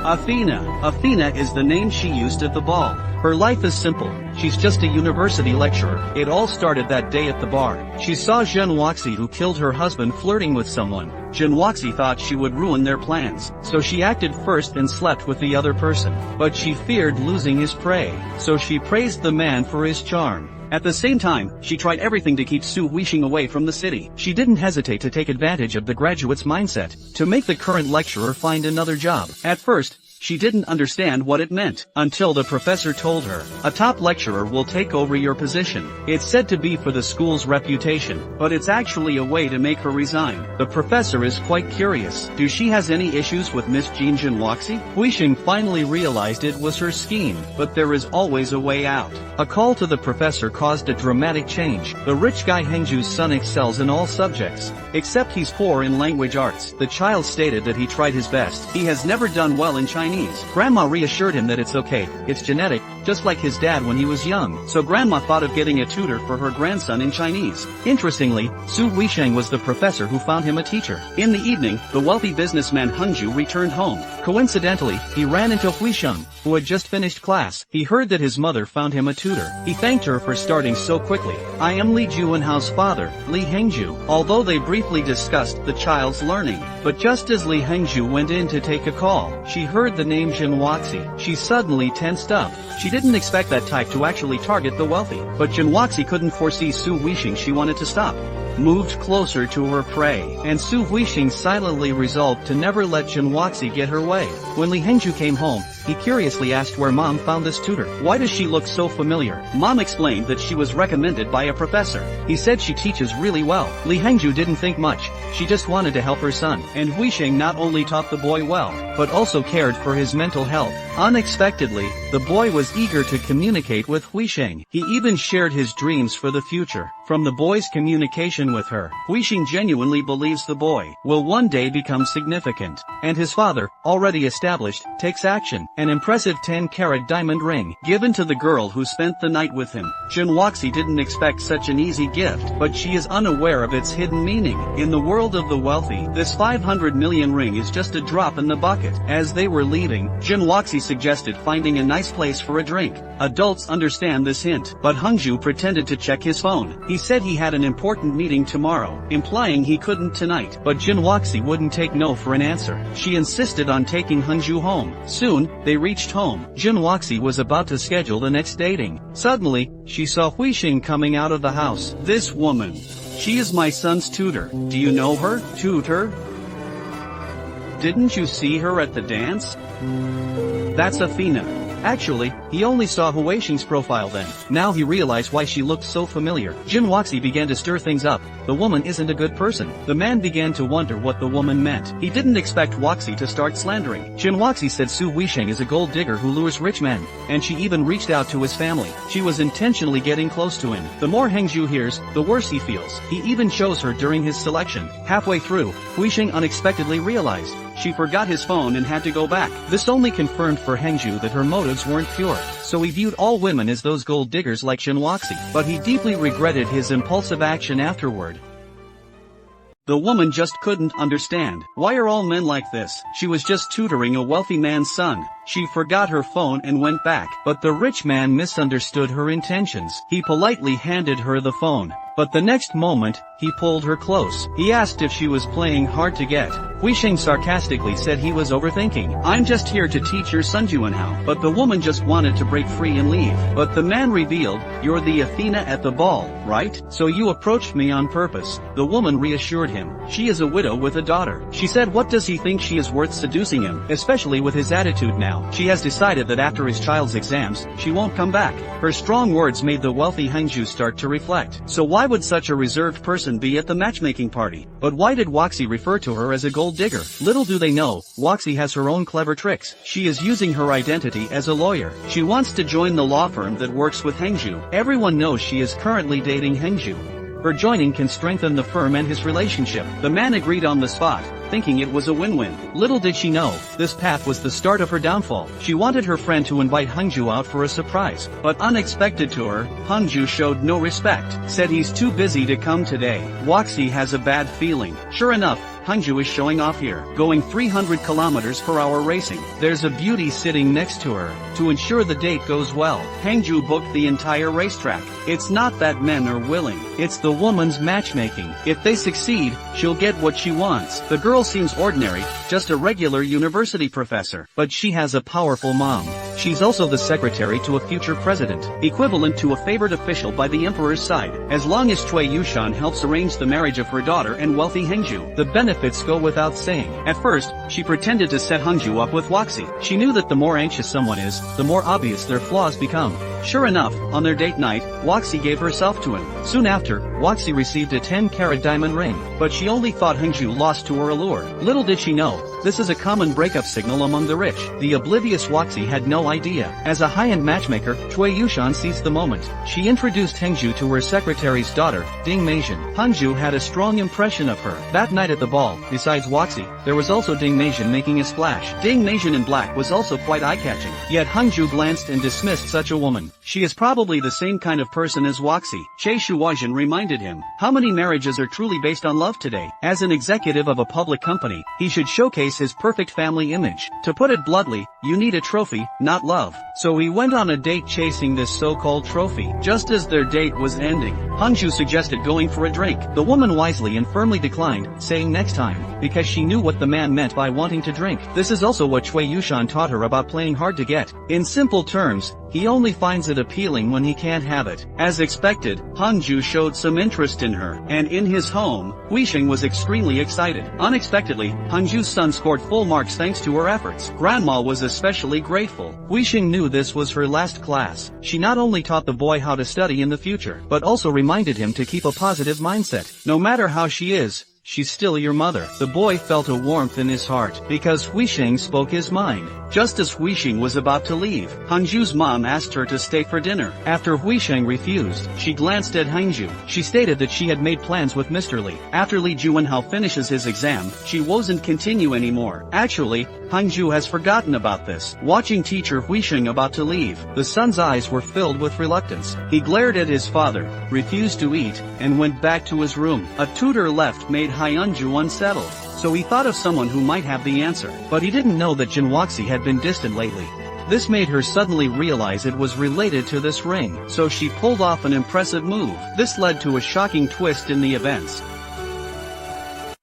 Athena is the name she used at the ball. Her life is simple. She's just a university lecturer. It all started that day at the bar. She saw Jinwoxi, who killed her husband, flirting with someone. Jinwoxi thought she would ruin their plans, so she acted first and slept with the other person. But she feared losing his prey, so she praised the man for his charm. At the same time, she tried everything to keep Su Huisheng away from the city. She didn't hesitate to take advantage of the graduate's mindset, to make the current lecturer find another job. At first, she didn't understand what it meant, until the professor told her, "A top lecturer will take over your position." It's said to be for the school's reputation, but it's actually a way to make her resign. The professor is quite curious. Do she has any issues with Miss Jean Jinwoxi? Huisheng finally realized it was her scheme, but there is always a way out. A call to the professor caused a dramatic change. The rich guy Hengju's son excels in all subjects, except he's poor in language arts. The child stated that he tried his best. He has never done well in Chinese. Grandma reassured him that it's okay, it's genetic, just like his dad when he was young. So Grandma thought of getting a tutor for her grandson in Chinese. Interestingly, Su Huisheng was the professor who found him a teacher. In the evening, the wealthy businessman Hengju returned home. Coincidentally, he ran into Huisheng, who had just finished class. He heard that his mother found him a tutor. He thanked her for starting so quickly. "I am Li Juanhao's father, Li Hengju." Although they briefly discussed the child's learning, but just as Li Hengju went in to take a call, she heard the name Jinwoxi. She suddenly tensed up. She didn't expect that type to actually target the wealthy. But Jinwoxi couldn't foresee Su Huisheng. She wanted to stop, moved closer to her prey, and Su Huisheng silently resolved to never let Jinwoxi get her way. When Li Hengju came home, he curiously asked where Mom found this tutor. "Why does she look so familiar?" Mom explained that she was recommended by a professor. He said she teaches really well. Li Hengju didn't think much. She just wanted to help her son. And Huisheng not only taught the boy well, but also cared for his mental health. Unexpectedly, the boy was eager to communicate with Huisheng. He even shared his dreams for the future. From the boy's communication with her, Huisheng genuinely believes the boy will one day become significant. And his father, already established, takes action. An impressive 10-carat diamond ring, given to the girl who spent the night with him. Jinwoxi didn't expect such an easy gift, but she is unaware of its hidden meaning. In the world of the wealthy, this 500 million ring is just a drop in the bucket. As they were leaving, Jinwoxi suggested finding a nice place for a drink. Adults understand this hint, but Hengju pretended to check his phone. He said he had an important meeting tomorrow, implying he couldn't tonight. But Jinwoxi wouldn't take no for an answer. She insisted on taking Hengju home. Soon, they reached home. Jinwoxi was about to schedule the next dating. Suddenly, she saw Huisheng coming out of the house. "This woman. She is my son's tutor. Do you know her?" "Tutor? Didn't you see her at the dance?" "That's Athena." Actually, he only saw Huisheng's profile then. Now he realized why she looked so familiar. Jinwoxi began to stir things up. The woman isn't a good person. The man began to wonder what the woman meant. He didn't expect Woxi to start slandering. Jinwoxi said Su Huisheng is a gold digger who lures rich men, and she even reached out to his family. She was intentionally getting close to him. The more Hengju hears, the worse he feels. He even chose her during his selection. Halfway through, Huisheng unexpectedly realized she forgot his phone and had to go back. This only confirmed for Hengju that her motives weren't pure. So he viewed all women as those gold diggers like Jinwoxi, but he deeply regretted his impulsive action afterward. The woman just couldn't understand. Why are all men like this? She was just tutoring a wealthy man's son. She forgot her phone and went back, but the rich man misunderstood her intentions. He politely handed her the phone, but the next moment, he pulled her close. He asked if she was playing hard to get. Huixing sarcastically said he was overthinking. "I'm just here to teach your son Juanhao." But the woman just wanted to break free and leave. But the man revealed, "You're the Athena at the ball, right? So you approached me on purpose." The woman reassured him. She is a widow with a daughter. She said, what does he think she is worth seducing him, especially with his attitude now? She has decided that after his child's exams, she won't come back. Her strong words made the wealthy Hangju start to reflect. So why would such a reserved person be at the matchmaking party? But why did Waxi refer to her as a gold digger? Little do they know, Waxi has her own clever tricks. She is using her identity as a lawyer. She wants to join the law firm that works with Hangju. Everyone knows she is currently dating Hangju. Her joining can strengthen the firm and his relationship. The man agreed on the spot, thinking it was a win-win. Little did she know, this path was the start of her downfall. She wanted her friend to invite Hangju out for a surprise, but unexpected to her, Hangju showed no respect, said he's too busy to come today. Waxi has a bad feeling. Sure enough, Hangju is showing off here, going 300 kilometers per hour racing. There's a beauty sitting next to her. To ensure the date goes well, Hangju booked the entire racetrack. It's not that men are willing, it's the woman's matchmaking. If they succeed, she'll get what she wants. The girl seems ordinary, just a regular university professor, but she has a powerful mom. She's also the secretary to a future president, equivalent to a favored official by the emperor's side. As long as Cui Yushan helps arrange the marriage of her daughter and wealthy Hangju, the benefits go without saying. At first, she pretended to set Hangju up with Waxi. She knew that the more anxious someone is, the more obvious their flaws become. Sure enough, on their date night, Waxi gave herself to him. Soon after, Waxi received a 10-carat diamond ring, but she only thought Hangju lost to her allure. Little did she know, this is a common breakup signal among the rich. The oblivious Waxi had no idea. As a high-end matchmaker, Cui Yushan seized the moment. She introduced Hangju to her secretary's daughter, Ding Meijin. Hangju had a strong impression of her. That night at the ball, besides Waxi, there was also Ding Meijin making a splash. Ding Meijin in black was also quite eye-catching. Yet Hangju glanced and dismissed such a woman. She is probably the same kind of person as Waxi. Che Shuajian reminded him, how many marriages are truly based on love today? As an executive of a public company, he should showcase his perfect family image. To put it bluntly, you need a trophy, not love. So he went on a date chasing this so-called trophy. Just as their date was ending, Hangju suggested going for a drink. The woman wisely and firmly declined, saying next time, because she knew what the man meant by wanting to drink. This is also what Cui Yushan taught her about playing hard to get. In simple terms, he only finds it appealing when he can't have it. As expected, Hangju showed some interest in her, and in his home, Huixing was extremely excited. Unexpectedly, Hangju's son scored full marks thanks to her efforts. Grandma was especially grateful. Huixing knew this was her last class. She not only taught the boy how to study in the future, but also reminded him to keep a positive mindset. No matter how she is, she's still your mother. The boy felt a warmth in his heart, because Huixing spoke his mind. Just as Huixing was about to leave, Hangju's mom asked her to stay for dinner. After Huixing refused, she glanced at Hangju. She stated that she had made plans with Mr. Li. After Li Juanhao finishes his exam, she won't continue anymore. Actually, Hangju has forgotten about this. Watching teacher Huixing about to leave, the son's eyes were filled with reluctance. He glared at his father, refused to eat, and went back to his room. A tutor left made Hangju unsettled. So he thought of someone who might have the answer. But he didn't know that Jin Waxi had been distant lately. This made her suddenly realize it was related to this ring. So she pulled off an impressive move. This led to a shocking twist in the events.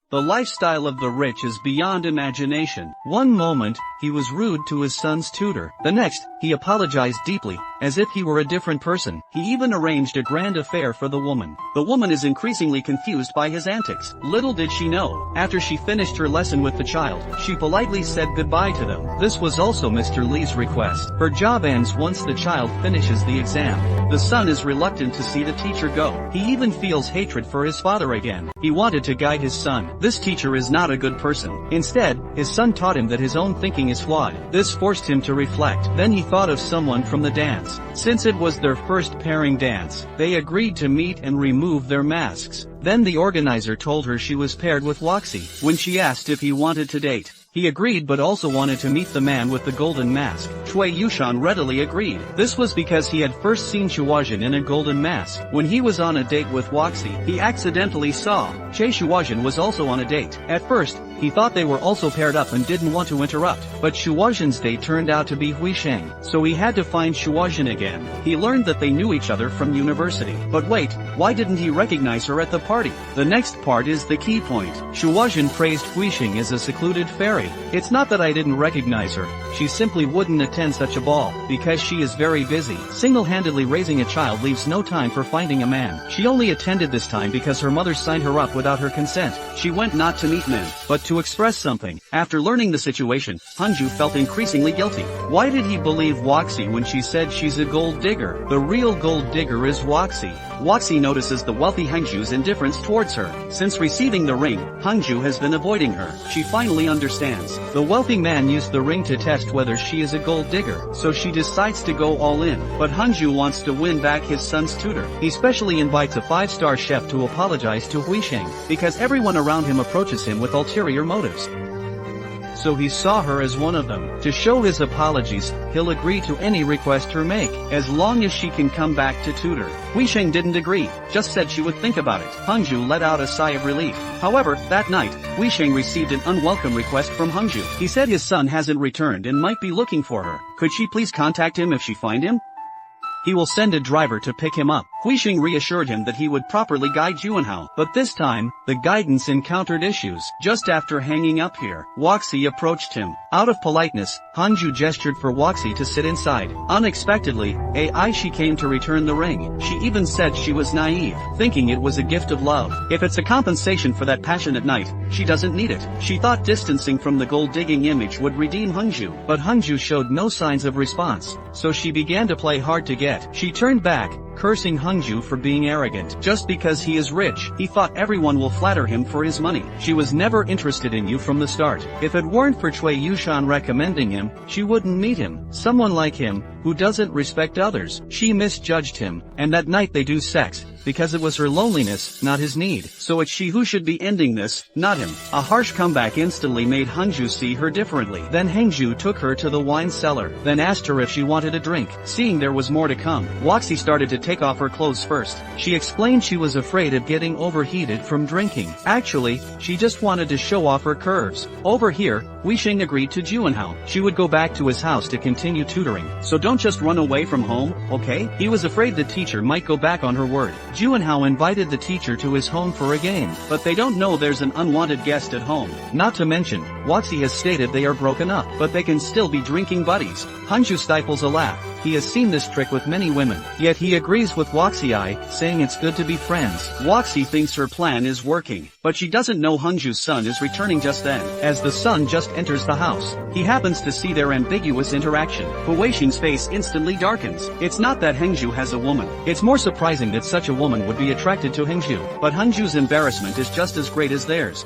The lifestyle of the rich is beyond imagination. One moment, he was rude to his son's tutor. The next, he apologized deeply, as if he were a different person. He even arranged a grand affair for the woman. The woman is increasingly confused by his antics. Little did she know, after she finished her lesson with the child, she politely said goodbye to them. This was also Mr. Li's request. Her job ends once the child finishes the exam. The son is reluctant to see the teacher go. He even feels hatred for his father again. He wanted to guide his son. This teacher is not a good person. Instead, his son taught him that his own thinking is flawed. This forced him to reflect. Then he thought of someone from the dance. Since it was their first pairing dance, they agreed to meet and remove their masks. Then the organizer told her she was paired with Waxi. When she asked if he wanted to date, he agreed but also wanted to meet the man with the golden mask. Cui Yushan readily agreed. This was because he had first seen Shuajian in a golden mask. When he was on a date with Waxi, he accidentally saw Che Shuajian was also on a date. At first, He thought they were also paired up and didn't want to interrupt, but Shuozhen's date turned out to be Huisheng, so he had to find Shuozhen again. He learned that they knew each other from university. But wait, why didn't he recognize her at the party? The next part is the key point. Shuozhen praised Huisheng as a secluded fairy. It's not that I didn't recognize her, she simply wouldn't attend such a ball, because she is very busy. Single-handedly raising a child leaves no time for finding a man. She only attended this time because her mother signed her up without her consent. She went not to meet men, but to express something. After learning the situation, Hanju felt increasingly guilty. Why did he believe Woxie when she said she's a gold digger? The real gold digger is Woxie. Woxie notices the wealthy Hangju's indifference towards her. Since receiving the ring, Hangju has been avoiding her. She finally understands. The wealthy man used the ring to test whether she is a gold digger, so she decides to go all in. But Hangju wants to win back his son's tutor. He specially invites a 5-star chef to apologize to Huisheng, because everyone around him approaches him with ulterior motives. So he saw her as one of them. To show his apologies, he'll agree to any request her make, as long as she can come back to tutor. Huisheng didn't agree, just said she would think about it. Hangju let out a sigh of relief. However, that night, Huisheng received an unwelcome request from Hangju. He said his son hasn't returned and might be looking for her. Could she please contact him if she find him? He will send a driver to pick him up. Huisheng reassured him that he would properly guide Juanhao, but this time, the guidance encountered issues. Just after hanging up here, Woxie approached him. Out of politeness, Hangju gestured for Woxie to sit inside. Unexpectedly, she came to return the ring. She even said she was naive, thinking it was a gift of love. If it's a compensation for that passionate night, she doesn't need it. She thought distancing from the gold-digging image would redeem Hangju, but Hangju showed no signs of response, so she began to play hard to get. She turned back, cursing Hangju for being arrogant. Just because he is rich, he thought everyone will flatter him for his money. She was never interested in you from the start. If it weren't for Cui Yushan recommending him, she wouldn't meet him. Someone like him, who doesn't respect others. She misjudged him, and that night they do sex, because it was her loneliness, not his need. So it's she who should be ending this, not him. A harsh comeback instantly made Hangju see her differently. Then Hangju took her to the wine cellar, then asked her if she wanted a drink. Seeing there was more to come, Woxie started to take off her clothes first. She explained she was afraid of getting overheated from drinking. Actually, she just wanted to show off her curves. Over here, Huisheng agreed to Juanhao. She would go back to his house to continue tutoring. So don't just run away from home, okay? He was afraid the teacher might go back on her word. Juanhao invited the teacher to his home for a game, but they don't know there's an unwanted guest at home. Not to mention, Woxie has stated they are broken up, but they can still be drinking buddies. Hangju stifles a laugh. He has seen this trick with many women, yet he agrees with Woxie, saying it's good to be friends. Woxie thinks her plan is working, but she doesn't know Hangju's son is returning just then. As the son just enters the house, he happens to see their ambiguous interaction. Huisheng's face instantly darkens. It's not that Hangju has a woman. It's more surprising that such a woman would be attracted to Hangju, but Hangju's embarrassment is just as great as theirs.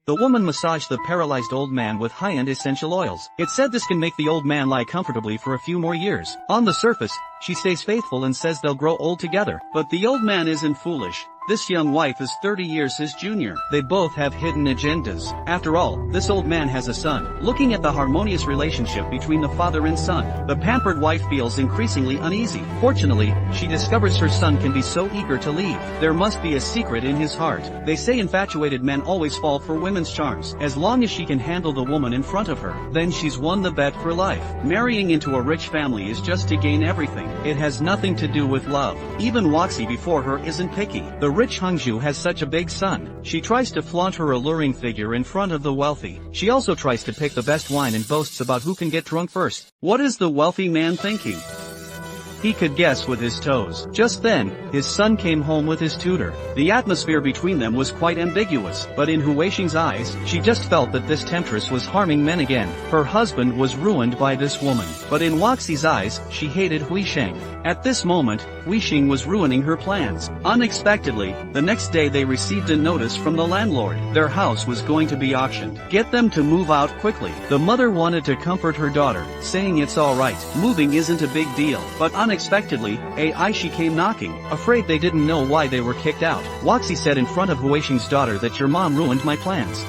The woman massaged the paralyzed old man with high-end essential oils. It said this can make the old man lie comfortably for a few more years. On the surface, she stays faithful and says they'll grow old together. But the old man isn't foolish. This young wife is 30 years his junior. They both have hidden agendas. After all, this old man has a son. Looking at the harmonious relationship between the father and son, the pampered wife feels increasingly uneasy. Fortunately, she discovers her son can be so eager to leave. There must be a secret in his heart. They say infatuated men always fall for women's charms. As long as she can handle the woman in front of her, then she's won the bet for life. Marrying into a rich family is just to gain everything. It has nothing to do with love. Even Woxie before her isn't picky. The rich Hangju has such a big son. She tries to flaunt her alluring figure in front of the wealthy. She also tries to pick the best wine and boasts about who can get drunk first. What is the wealthy man thinking? He could guess with his toes. Just then, his son came home with his tutor. The atmosphere between them was quite ambiguous, but in Huisheng's eyes, she just felt that this temptress was harming men again. Her husband was ruined by this woman. But in Woxie's eyes, she hated Huisheng. At this moment, Huisheng was ruining her plans. Unexpectedly, the next day they received a notice from the landlord. Their house was going to be auctioned. Get them to move out quickly. The mother wanted to comfort her daughter, saying it's alright. Moving isn't a big deal. But unexpectedly, she came knocking, afraid they didn't know why they were kicked out. Woxie said in front of Huisheng's daughter that your mom ruined my plans.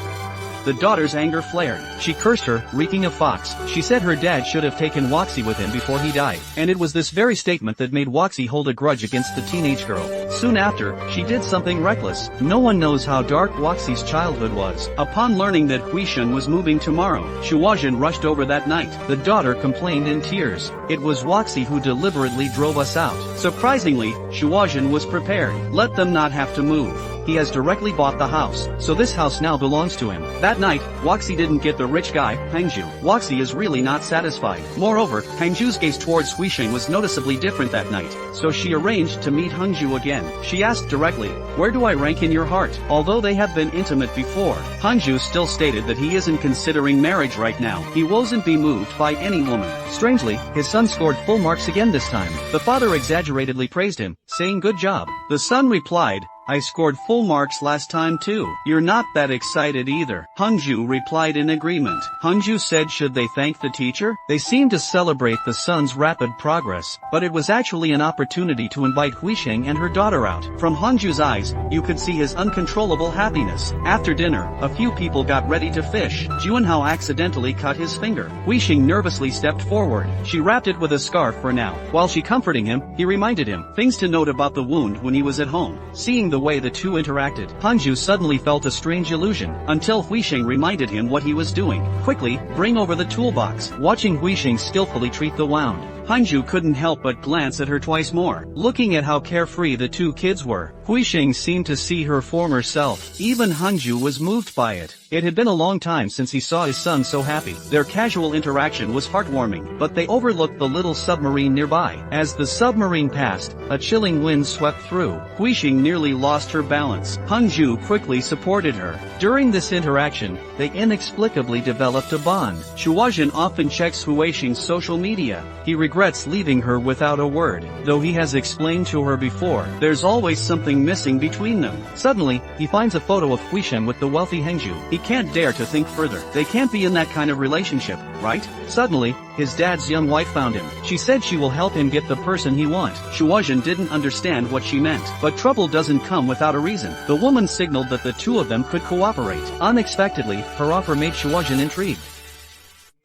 The daughter's anger flared. She cursed her, reeking of fox. She said her dad should have taken Woxie with him before he died. And it was this very statement that made Woxie hold a grudge against the teenage girl. Soon after, she did something reckless. No one knows how dark Woxie's childhood was. Upon learning that Huisheng was moving tomorrow, Shuozhen rushed over that night. The daughter complained in tears. It was Woxie who deliberately drove us out. Surprisingly, Shuozhen was prepared. Let them not have to move. He has directly bought the house, so this house now belongs to him. That night, Woxie didn't get the rich guy, Hangzhu. Woxie is really not satisfied. Moreover, Hangzhu's gaze towards Huisheng was noticeably different that night, so she arranged to meet Hangzhu again. She asked directly, "Where do I rank in your heart?" Although they have been intimate before, Hangzhu still stated that he isn't considering marriage right now. He wasn't be moved by any woman. Strangely, his son scored full marks again this time. The father exaggeratedly praised him, saying good job. The son replied, "I scored full marks last time too. You're not that excited either." Hangzhu replied in agreement. Hangzhu said should they thank the teacher? They seemed to celebrate the son's rapid progress, but it was actually an opportunity to invite Huisheng and her daughter out. From Hangzhu's eyes, you could see his uncontrollable happiness. After dinner, a few people got ready to fish. Juanhao accidentally cut his finger. Huisheng nervously stepped forward. She wrapped it with a scarf for now. While she comforting him, he reminded him things to note about the wound when he was at home. Seeing the way the two interacted, Hangzhu suddenly felt a strange illusion, until Huisheng reminded him what he was doing. Quickly, bring over the toolbox. Watching Huisheng skillfully treat the wound, Hangzhu couldn't help but glance at her twice more. Looking at how carefree the two kids were, Huisheng seemed to see her former self. Even Hangzhu was moved by it. It had been a long time since he saw his son so happy. Their casual interaction was heartwarming, but they overlooked the little submarine nearby. As the submarine passed, a chilling wind swept through. Huisheng nearly lost her balance. Hangzhu quickly supported her. During this interaction, they inexplicably developed a bond. Shuozhen often checks Huisheng's social media. He regrets leaving her without a word. Though he has explained to her before, there's always something missing between them. Suddenly, he finds a photo of Huisheng with the wealthy Hangzhu. He can't dare to think further. They can't be in that kind of relationship, right? Suddenly, his dad's young wife found him. She said she will help him get the person he wants. Shuozhen didn't understand what she meant, but trouble doesn't come without a reason. The woman signaled that the two of them could cooperate. Unexpectedly, her offer made Shuozhen intrigued.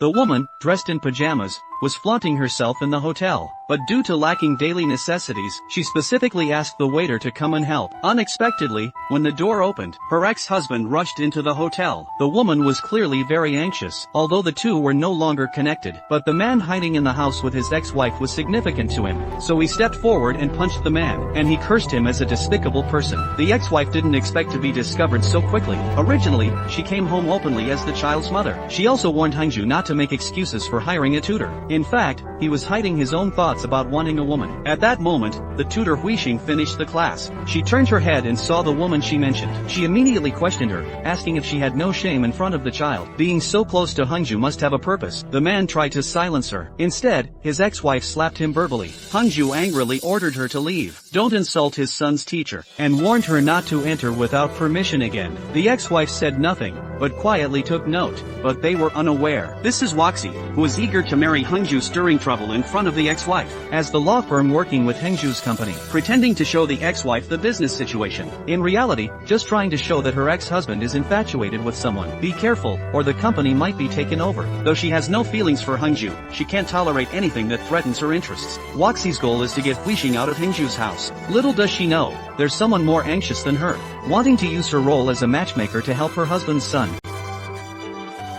The woman, dressed in pajamas, was flaunting herself in the hotel, but due to lacking daily necessities, she specifically asked the waiter to come and help. Unexpectedly, when the door opened, her ex-husband rushed into the hotel. The woman was clearly very anxious, although the two were no longer connected, but the man hiding in the house with his ex-wife was significant to him, so he stepped forward and punched the man, and he cursed him as a despicable person. The ex-wife didn't expect to be discovered so quickly. Originally, she came home openly as the child's mother. She also warned Hangzhu not to make excuses for hiring a tutor. In fact, he was hiding his own thoughts about wanting a woman. At that moment, the tutor Huisheng finished the class. She turned her head and saw the woman she mentioned. She immediately questioned her, asking if she had no shame in front of the child. Being so close to Hangzhu must have a purpose. The man tried to silence her. Instead, his ex-wife slapped him verbally. Hangzhu angrily ordered her to leave. Don't insult his son's teacher, and warned her not to enter without permission again. The ex-wife said nothing, but quietly took note, but they were unaware. This is Woxie, who was eager to marry Hangzhu, stirring trouble in front of the ex-wife. As the law firm working with Hangzhu's company, pretending to show the ex-wife the business situation. In reality, just trying to show that her ex-husband is infatuated with someone. Be careful, or the company might be taken over. Though she has no feelings for Hangzhu, she can't tolerate anything that threatens her interests. Woxie's goal is to get Huisheng out of Hangzhu's house. Little does she know, there's someone more anxious than her, wanting to use her role as a matchmaker to help her husband's son.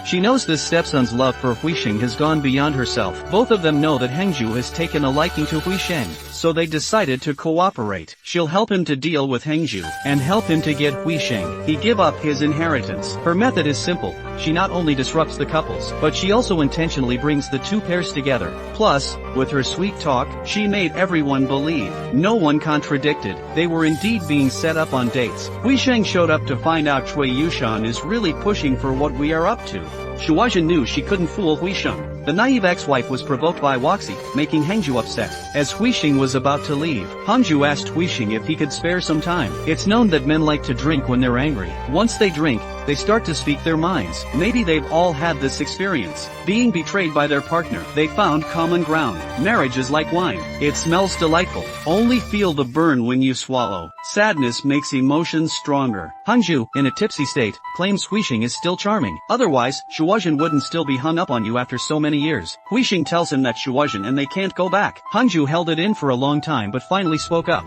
She knows this stepson's love for Huisheng has gone beyond herself. Both of them know that Hangzhu has taken a liking to Huisheng, so they decided to cooperate. She'll help him to deal with Hangzhu, and help him to get Huisheng. He give up his inheritance. Her method is simple. She not only disrupts the couples, but she also intentionally brings the two pairs together. Plus, with her sweet talk, she made everyone believe. No one contradicted. They were indeed being set up on dates. Huisheng showed up to find out Cui Yushan is really pushing for what we are up to. Shuozhen knew she couldn't fool Huisheng. The naive ex-wife was provoked by Woxie, making Hangzhu upset. As Huisheng was about to leave, Hangzhu asked Huisheng if he could spare some time. It's known that men like to drink when they're angry. Once they drink, they start to speak their minds. Maybe they've all had this experience. Being betrayed by their partner. They found common ground. Marriage is like wine. It smells delightful. Only feel the burn when you swallow. Sadness makes emotions stronger. Hanju, in a tipsy state, claims Huixing is still charming. Otherwise, Shuozhen wouldn't still be hung up on you after so many years. Huixing tells him that Shuozhen and they can't go back. Hanju held it in for a long time but finally spoke up.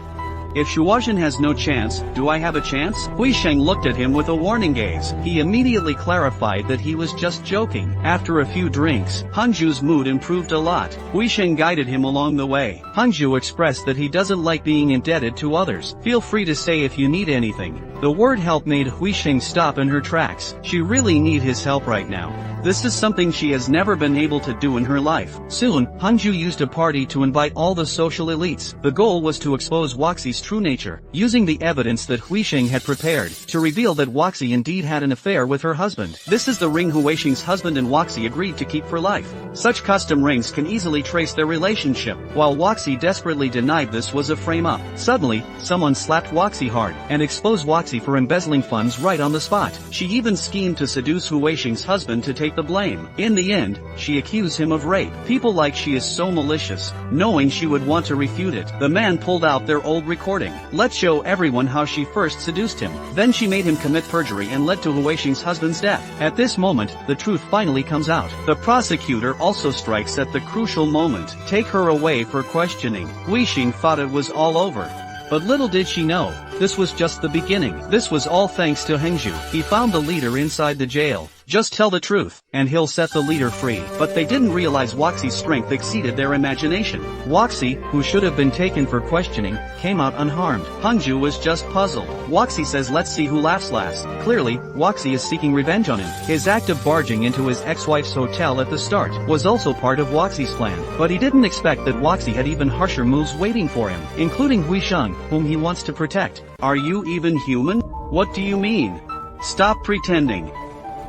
If Shuozhen has no chance, do I have a chance? Huixing looked at him with a warning gaze. He immediately clarified that he was just joking. After a few drinks, Hanju's mood improved a lot. Huixing guided him along the way. Hanju expressed that he doesn't like being indebted to others. Feel free to say if you need anything. The word help made Huixing stop in her tracks. She really needs his help right now. This is something she has never been able to do in her life. Soon, Hanju used a party to invite all the social elites. The goal was to expose Waxi's true nature, using the evidence that Huixing had prepared, to reveal that Waxi indeed had an affair with her husband. This is the ring Huixing's husband and Waxi agreed to keep for life. Such custom rings can easily trace their relationship. While Waxi desperately denied this was a frame-up. Suddenly, someone slapped Waxi hard, and exposed Waxi for embezzling funds right on the spot. She even schemed to seduce Huixing's husband to take the blame. In the end, she accused him of rape. People like she is so malicious. Knowing she would want to refute it, the man pulled out their old recording. Let's show everyone how she first seduced him. Then she made him commit perjury and led to Huixing's husband's death. At this moment, the truth finally comes out. The prosecutor also strikes at the crucial moment. Take her away for questioning. Huixing thought it was all over. But little did she know, this was just the beginning. This was all thanks to Hengzhu. He found the leader inside the jail. Just tell the truth, and he'll set the leader free. But they didn't realize Waxi's strength exceeded their imagination. Waxi, who should have been taken for questioning, came out unharmed. Hengzhu was just puzzled. Waxi says let's see who laughs last. Clearly, Waxi is seeking revenge on him. His act of barging into his ex-wife's hotel at the start was also part of Waxi's plan. But he didn't expect that Waxi had even harsher moves waiting for him, including Huixing, whom he wants to protect. Are you even human? What do you mean? Stop pretending.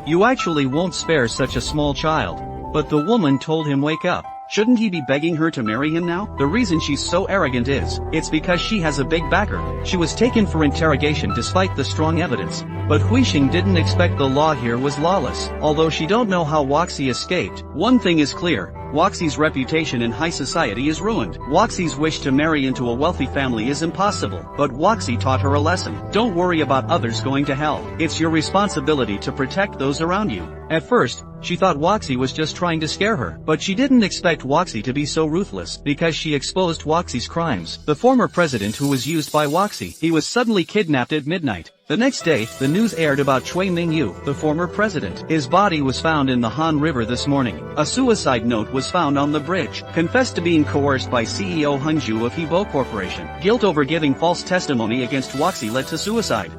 You actually won't spare such a small child. But the woman told him wake up. Shouldn't he be begging her to marry him now? The reason she's so arrogant is, it's because she has a big backer. She was taken for interrogation despite the strong evidence. But Huixing didn't expect the law here was lawless. Although she don't know how Waxi escaped, one thing is clear. Waxi's reputation in high society is ruined. Waxi's wish to marry into a wealthy family is impossible. But Waxi taught her a lesson. Don't worry about others going to hell. It's your responsibility to protect those around you. At first, she thought Waxi was just trying to scare her. But she didn't expect Waxi to be so ruthless, because she exposed Waxi's crimes. The former president who was used by Waxi, he was suddenly kidnapped at midnight. The next day, the news aired about Cui Mingyu, the former president. His body was found in the Han River this morning. A suicide note was found on the bridge. Confessed to being coerced by CEO Hengzhu of Hebo Corporation. Guilt over giving false testimony against Waxi led to suicide.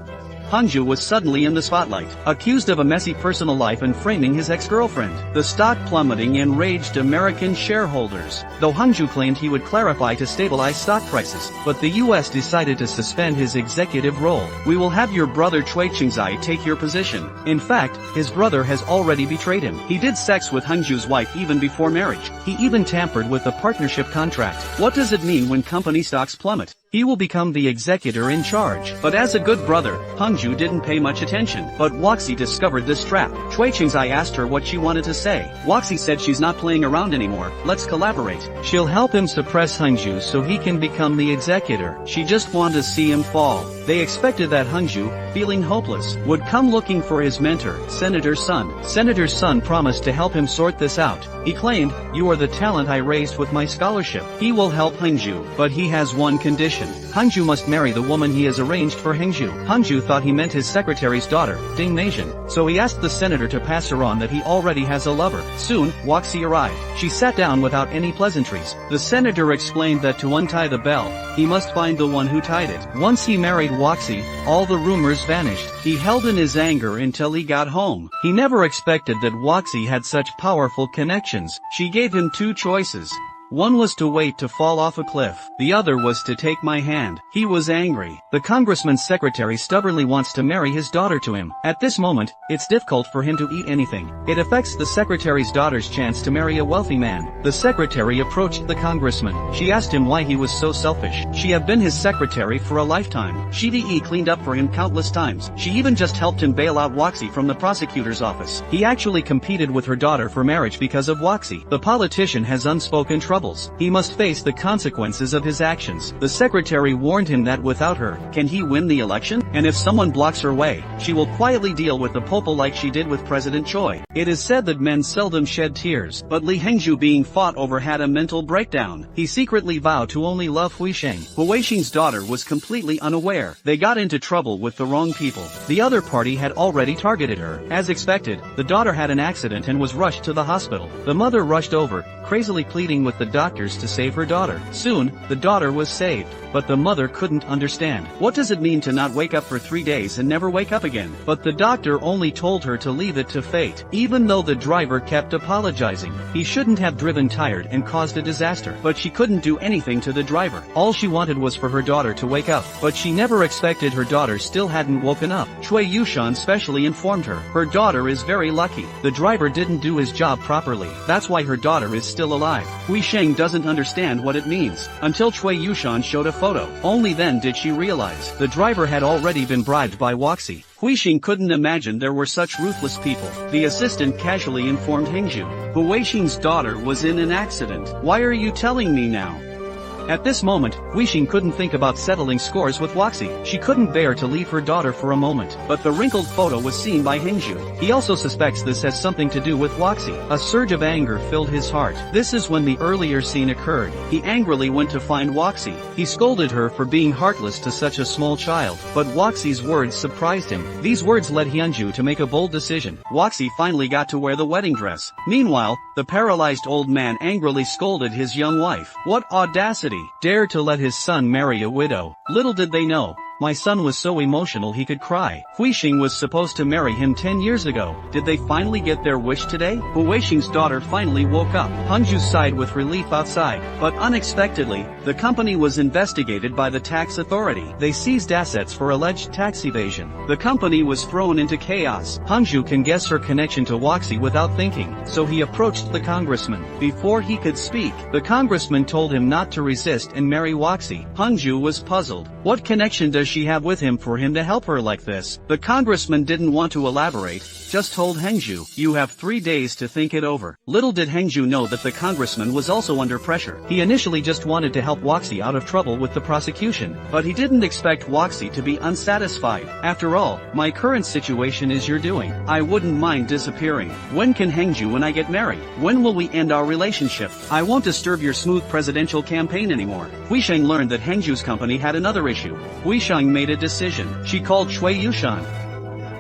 Hengzhu was suddenly in the spotlight, accused of a messy personal life and framing his ex-girlfriend. The stock plummeting enraged American shareholders. Though Hengzhu claimed he would clarify to stabilize stock prices, but the US decided to suspend his executive role. We will have your brother Cui Qingzai take your position. In fact, his brother has already betrayed him. He did sex with Hengzhu's wife even before marriage. He even tampered with the partnership contract. What does it mean when company stocks plummet? He will become the executor in charge. But as a good brother, Hengzhu didn't pay much attention. But Waxi discovered this trap. Cui Qingzai asked her what she wanted to say. Waxi said she's not playing around anymore, let's collaborate. She'll help him suppress Hengzhu so he can become the executor. She just wanted to see him fall. They expected that Hengzhu, feeling hopeless, would come looking for his mentor, Senator Sun. Senator Sun promised to help him sort this out. He claimed, "You are the talent I raised with my scholarship." He will help Hengzhu, but he has one condition. Hengzhu must marry the woman he has arranged for Hengzhu. Hengzhu thought he meant his secretary's daughter, Ding Meijin, so he asked the senator to pass her on that he already has a lover. Soon, Waxi arrived. She sat down without any pleasantries. The senator explained that to untie the bell, he must find the one who tied it. Once he married Waxi, all the rumors vanished. He held in his anger until he got home. He never expected that Waxi had such powerful connections. She gave him two choices. One was to wait to fall off a cliff. The other was to take my hand. He was angry. The congressman's secretary stubbornly wants to marry his daughter to him. At this moment, it's difficult for him to eat anything. It affects the secretary's daughter's chance to marry a wealthy man. The secretary approached the congressman. She asked him why he was so selfish. She had been his secretary for a lifetime. She cleaned up for him countless times. She even just helped him bail out Waxy from the prosecutor's office. He actually competed with her daughter for marriage because of Waxy. The politician has unspoken troubles. He must face the consequences of his actions. The secretary warned him that without her, can he win the election? And if someone blocks her way, she will quietly deal with the popo like she did with President Choi. It is said that men seldom shed tears, but Lee Hengju being fought over had a mental breakdown. He secretly vowed to only love Huisheng. Huisheng's daughter was completely unaware. They got into trouble with the wrong people. The other party had already targeted her. As expected, the daughter had an accident and was rushed to the hospital. The mother rushed over, crazily pleading with the doctors to save her daughter. Soon, the daughter was saved. But the mother couldn't understand. What does it mean to not wake up for 3 days and never wake up again? But the doctor only told her to leave it to fate. Even though the driver kept apologizing, he shouldn't have driven tired and caused a disaster. But she couldn't do anything to the driver. All she wanted was for her daughter to wake up. But she never expected her daughter still hadn't woken up. Cui Yushan specially informed her. Her daughter is very lucky. The driver didn't do his job properly. That's why her daughter is still alive. Huisheng doesn't understand what it means. Until Cui Yushan showed a photo. Only then did she realize the driver had already been bribed by Waxy. Huisheng couldn't imagine there were such ruthless people. The assistant casually informed Hengju. Huisheng's daughter was in an accident. Why are you telling me now? At this moment, Huisheng couldn't think about settling scores with Waxy. She couldn't bear to leave her daughter for a moment. But the wrinkled photo was seen by Hengju. He also suspects this has something to do with Waxy. A surge of anger filled his heart. This is when the earlier scene occurred. He angrily went to find Waxy. He scolded her for being heartless to such a small child. But Waxy's words surprised him. These words led Hyunju to make a bold decision. Waxy finally got to wear the wedding dress. Meanwhile, the paralyzed old man angrily scolded his young wife. What audacity! Dare to let his son marry a widow. Little did they know, my son was so emotional he could cry. Huisheng was supposed to marry him 10 years ago. Did they finally get their wish today? Huisheng's daughter finally woke up. Hengju sighed with relief outside. But unexpectedly, the company was investigated by the tax authority. They seized assets for alleged tax evasion. The company was thrown into chaos. Hengju can guess her connection to Waxy without thinking, so he approached the congressman. Before he could speak, the congressman told him not to resist and marry Waxy. Hengju was puzzled. What connection does she have with him for him to help her like this? The congressman didn't want to elaborate, just told Hengju, you have 3 days to think it over. Little did Hengju know that the congressman was also under pressure. He initially just wanted to help Waxy out of trouble with the prosecution, but he didn't expect Waxy to be unsatisfied. After all, my current situation is your doing. I wouldn't mind disappearing. When can Hengju and I get married? When will we end our relationship? I won't disturb your smooth presidential campaign anymore. Huisheng learned that Hengju's company had another issue. Huisheng made a decision. She called Cui Yushan.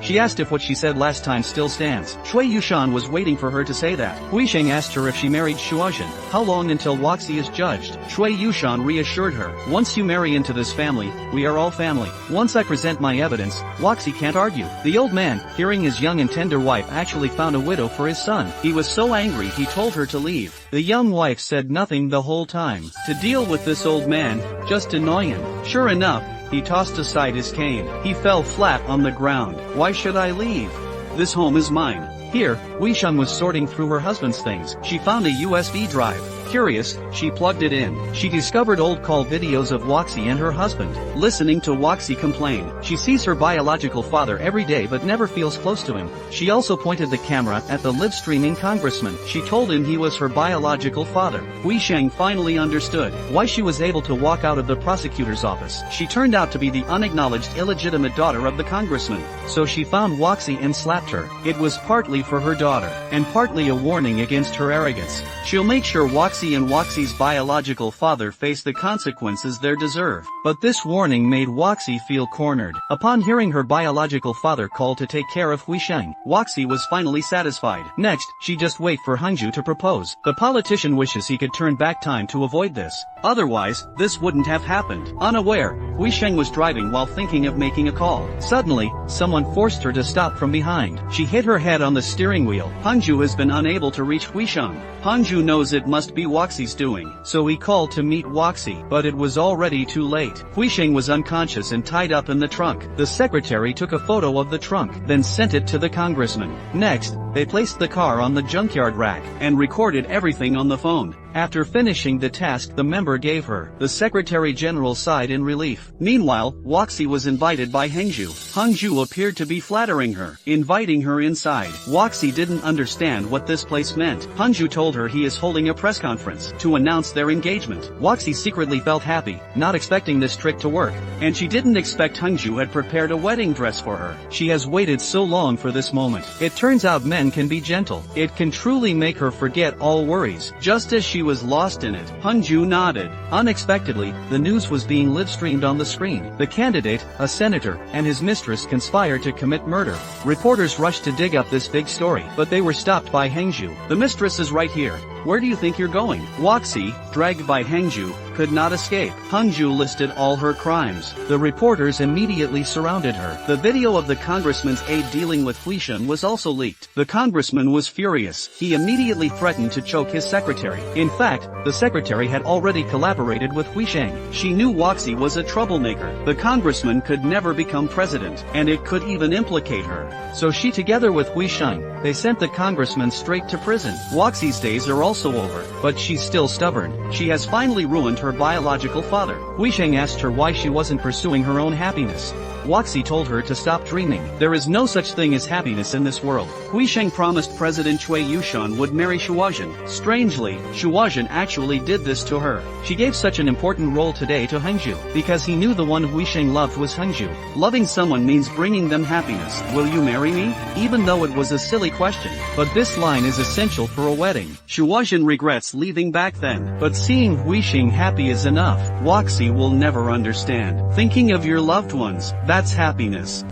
She asked if what she said last time still stands. Cui Yushan was waiting for her to say that. Huisheng asked her if she married Shuozhen. How long until Waxy is judged? Cui Yushan reassured her. Once you marry into this family, we are all family. Once I present my evidence, Waxy can't argue. The old man, hearing his young and tender wife actually found a widow for his son, he was so angry he told her to leave. The young wife said nothing the whole time. To deal with this old man, just annoy him. Sure enough, he tossed aside his cane. He fell flat on the ground. Why should I leave? This home is mine. Here, Huisheng was sorting through her husband's things. She found a USB drive. Curious, she plugged it in. She discovered old call videos of Waxy and her husband. Listening to Waxy complain, she sees her biological father every day but never feels close to him. She also pointed the camera at the live-streaming congressman. She told him he was her biological father. Huisheng finally understood why she was able to walk out of the prosecutor's office. She turned out to be the unacknowledged illegitimate daughter of the congressman. So she found Waxy and slapped her. It was partly for her daughter, and partly a warning against her arrogance. She'll make sure Waxy and Waxy's biological father face the consequences they deserve. But this warning made Waxy feel cornered. Upon hearing her biological father call to take care of Huisheng, Waxy was finally satisfied. Next, she just wait for Hengju to propose. The politician wishes he could turn back time to avoid this. Otherwise, this wouldn't have happened. Unaware, Hui Sheng was driving while thinking of making a call. Suddenly, someone forced her to stop from behind. She hit her head on the steering wheel. Hangju has been unable to reach Hui Sheng. Hangju knows it must be Waxi's doing, so he called to meet Waxi, but it was already too late. Hui Sheng was unconscious and tied up in the trunk. The secretary took a photo of the trunk, then sent it to the congressman. Next, they placed the car on the junkyard rack and recorded everything on the phone. After finishing the task the member gave her, the Secretary General sighed in relief. Meanwhile, Waxi was invited by Hangju. Hangju appeared to be flattering her, inviting her inside. Waxi didn't understand what this place meant. Hangju told her he is holding a press conference to announce their engagement. Waxi secretly felt happy, not expecting this trick to work, and she didn't expect Hangju had prepared a wedding dress for her. She has waited so long for this moment. It turns out men can be gentle. It can truly make her forget all worries, just as she was lost in it. Hangju nodded. Unexpectedly, the news was being live-streamed on the screen. The candidate, a senator, and his mistress conspired to commit murder. Reporters rushed to dig up this big story, but they were stopped by Hangju. The mistress is right here. Where do you think you're going? Waxi, dragged by Hangju, could not escape. Hangju listed all her crimes. The reporters immediately surrounded her. The video of the congressman's aide dealing with Hui Sheng was also leaked. The congressman was furious. He immediately threatened to choke his secretary. In fact, the secretary had already collaborated with Hui Sheng. She knew Waxi was a troublemaker. The congressman could never become president, and it could even implicate her. So she, together with Hui Sheng, they sent the congressman straight to prison. Waxi's days are also over, but she's still stubborn. She has finally ruined her biological father. Hui Sheng asked her why she wasn't pursuing her own happiness. Waxi told her to stop dreaming. There is no such thing as happiness in this world. Hui Sheng promised President Cui Yushan would marry Shuozhen. Strangely, Shuozhen actually did this to her. She gave such an important role today to Hangju, because he knew the one Hui Sheng loved was Hangju. Loving someone means bringing them happiness. Will you marry me? Even though it was a silly question, but this line is essential for a wedding. Shuozhen regrets leaving back then, but seeing Hui Sheng happy is enough. Waxi will never understand. Thinking of your loved ones, that's happiness.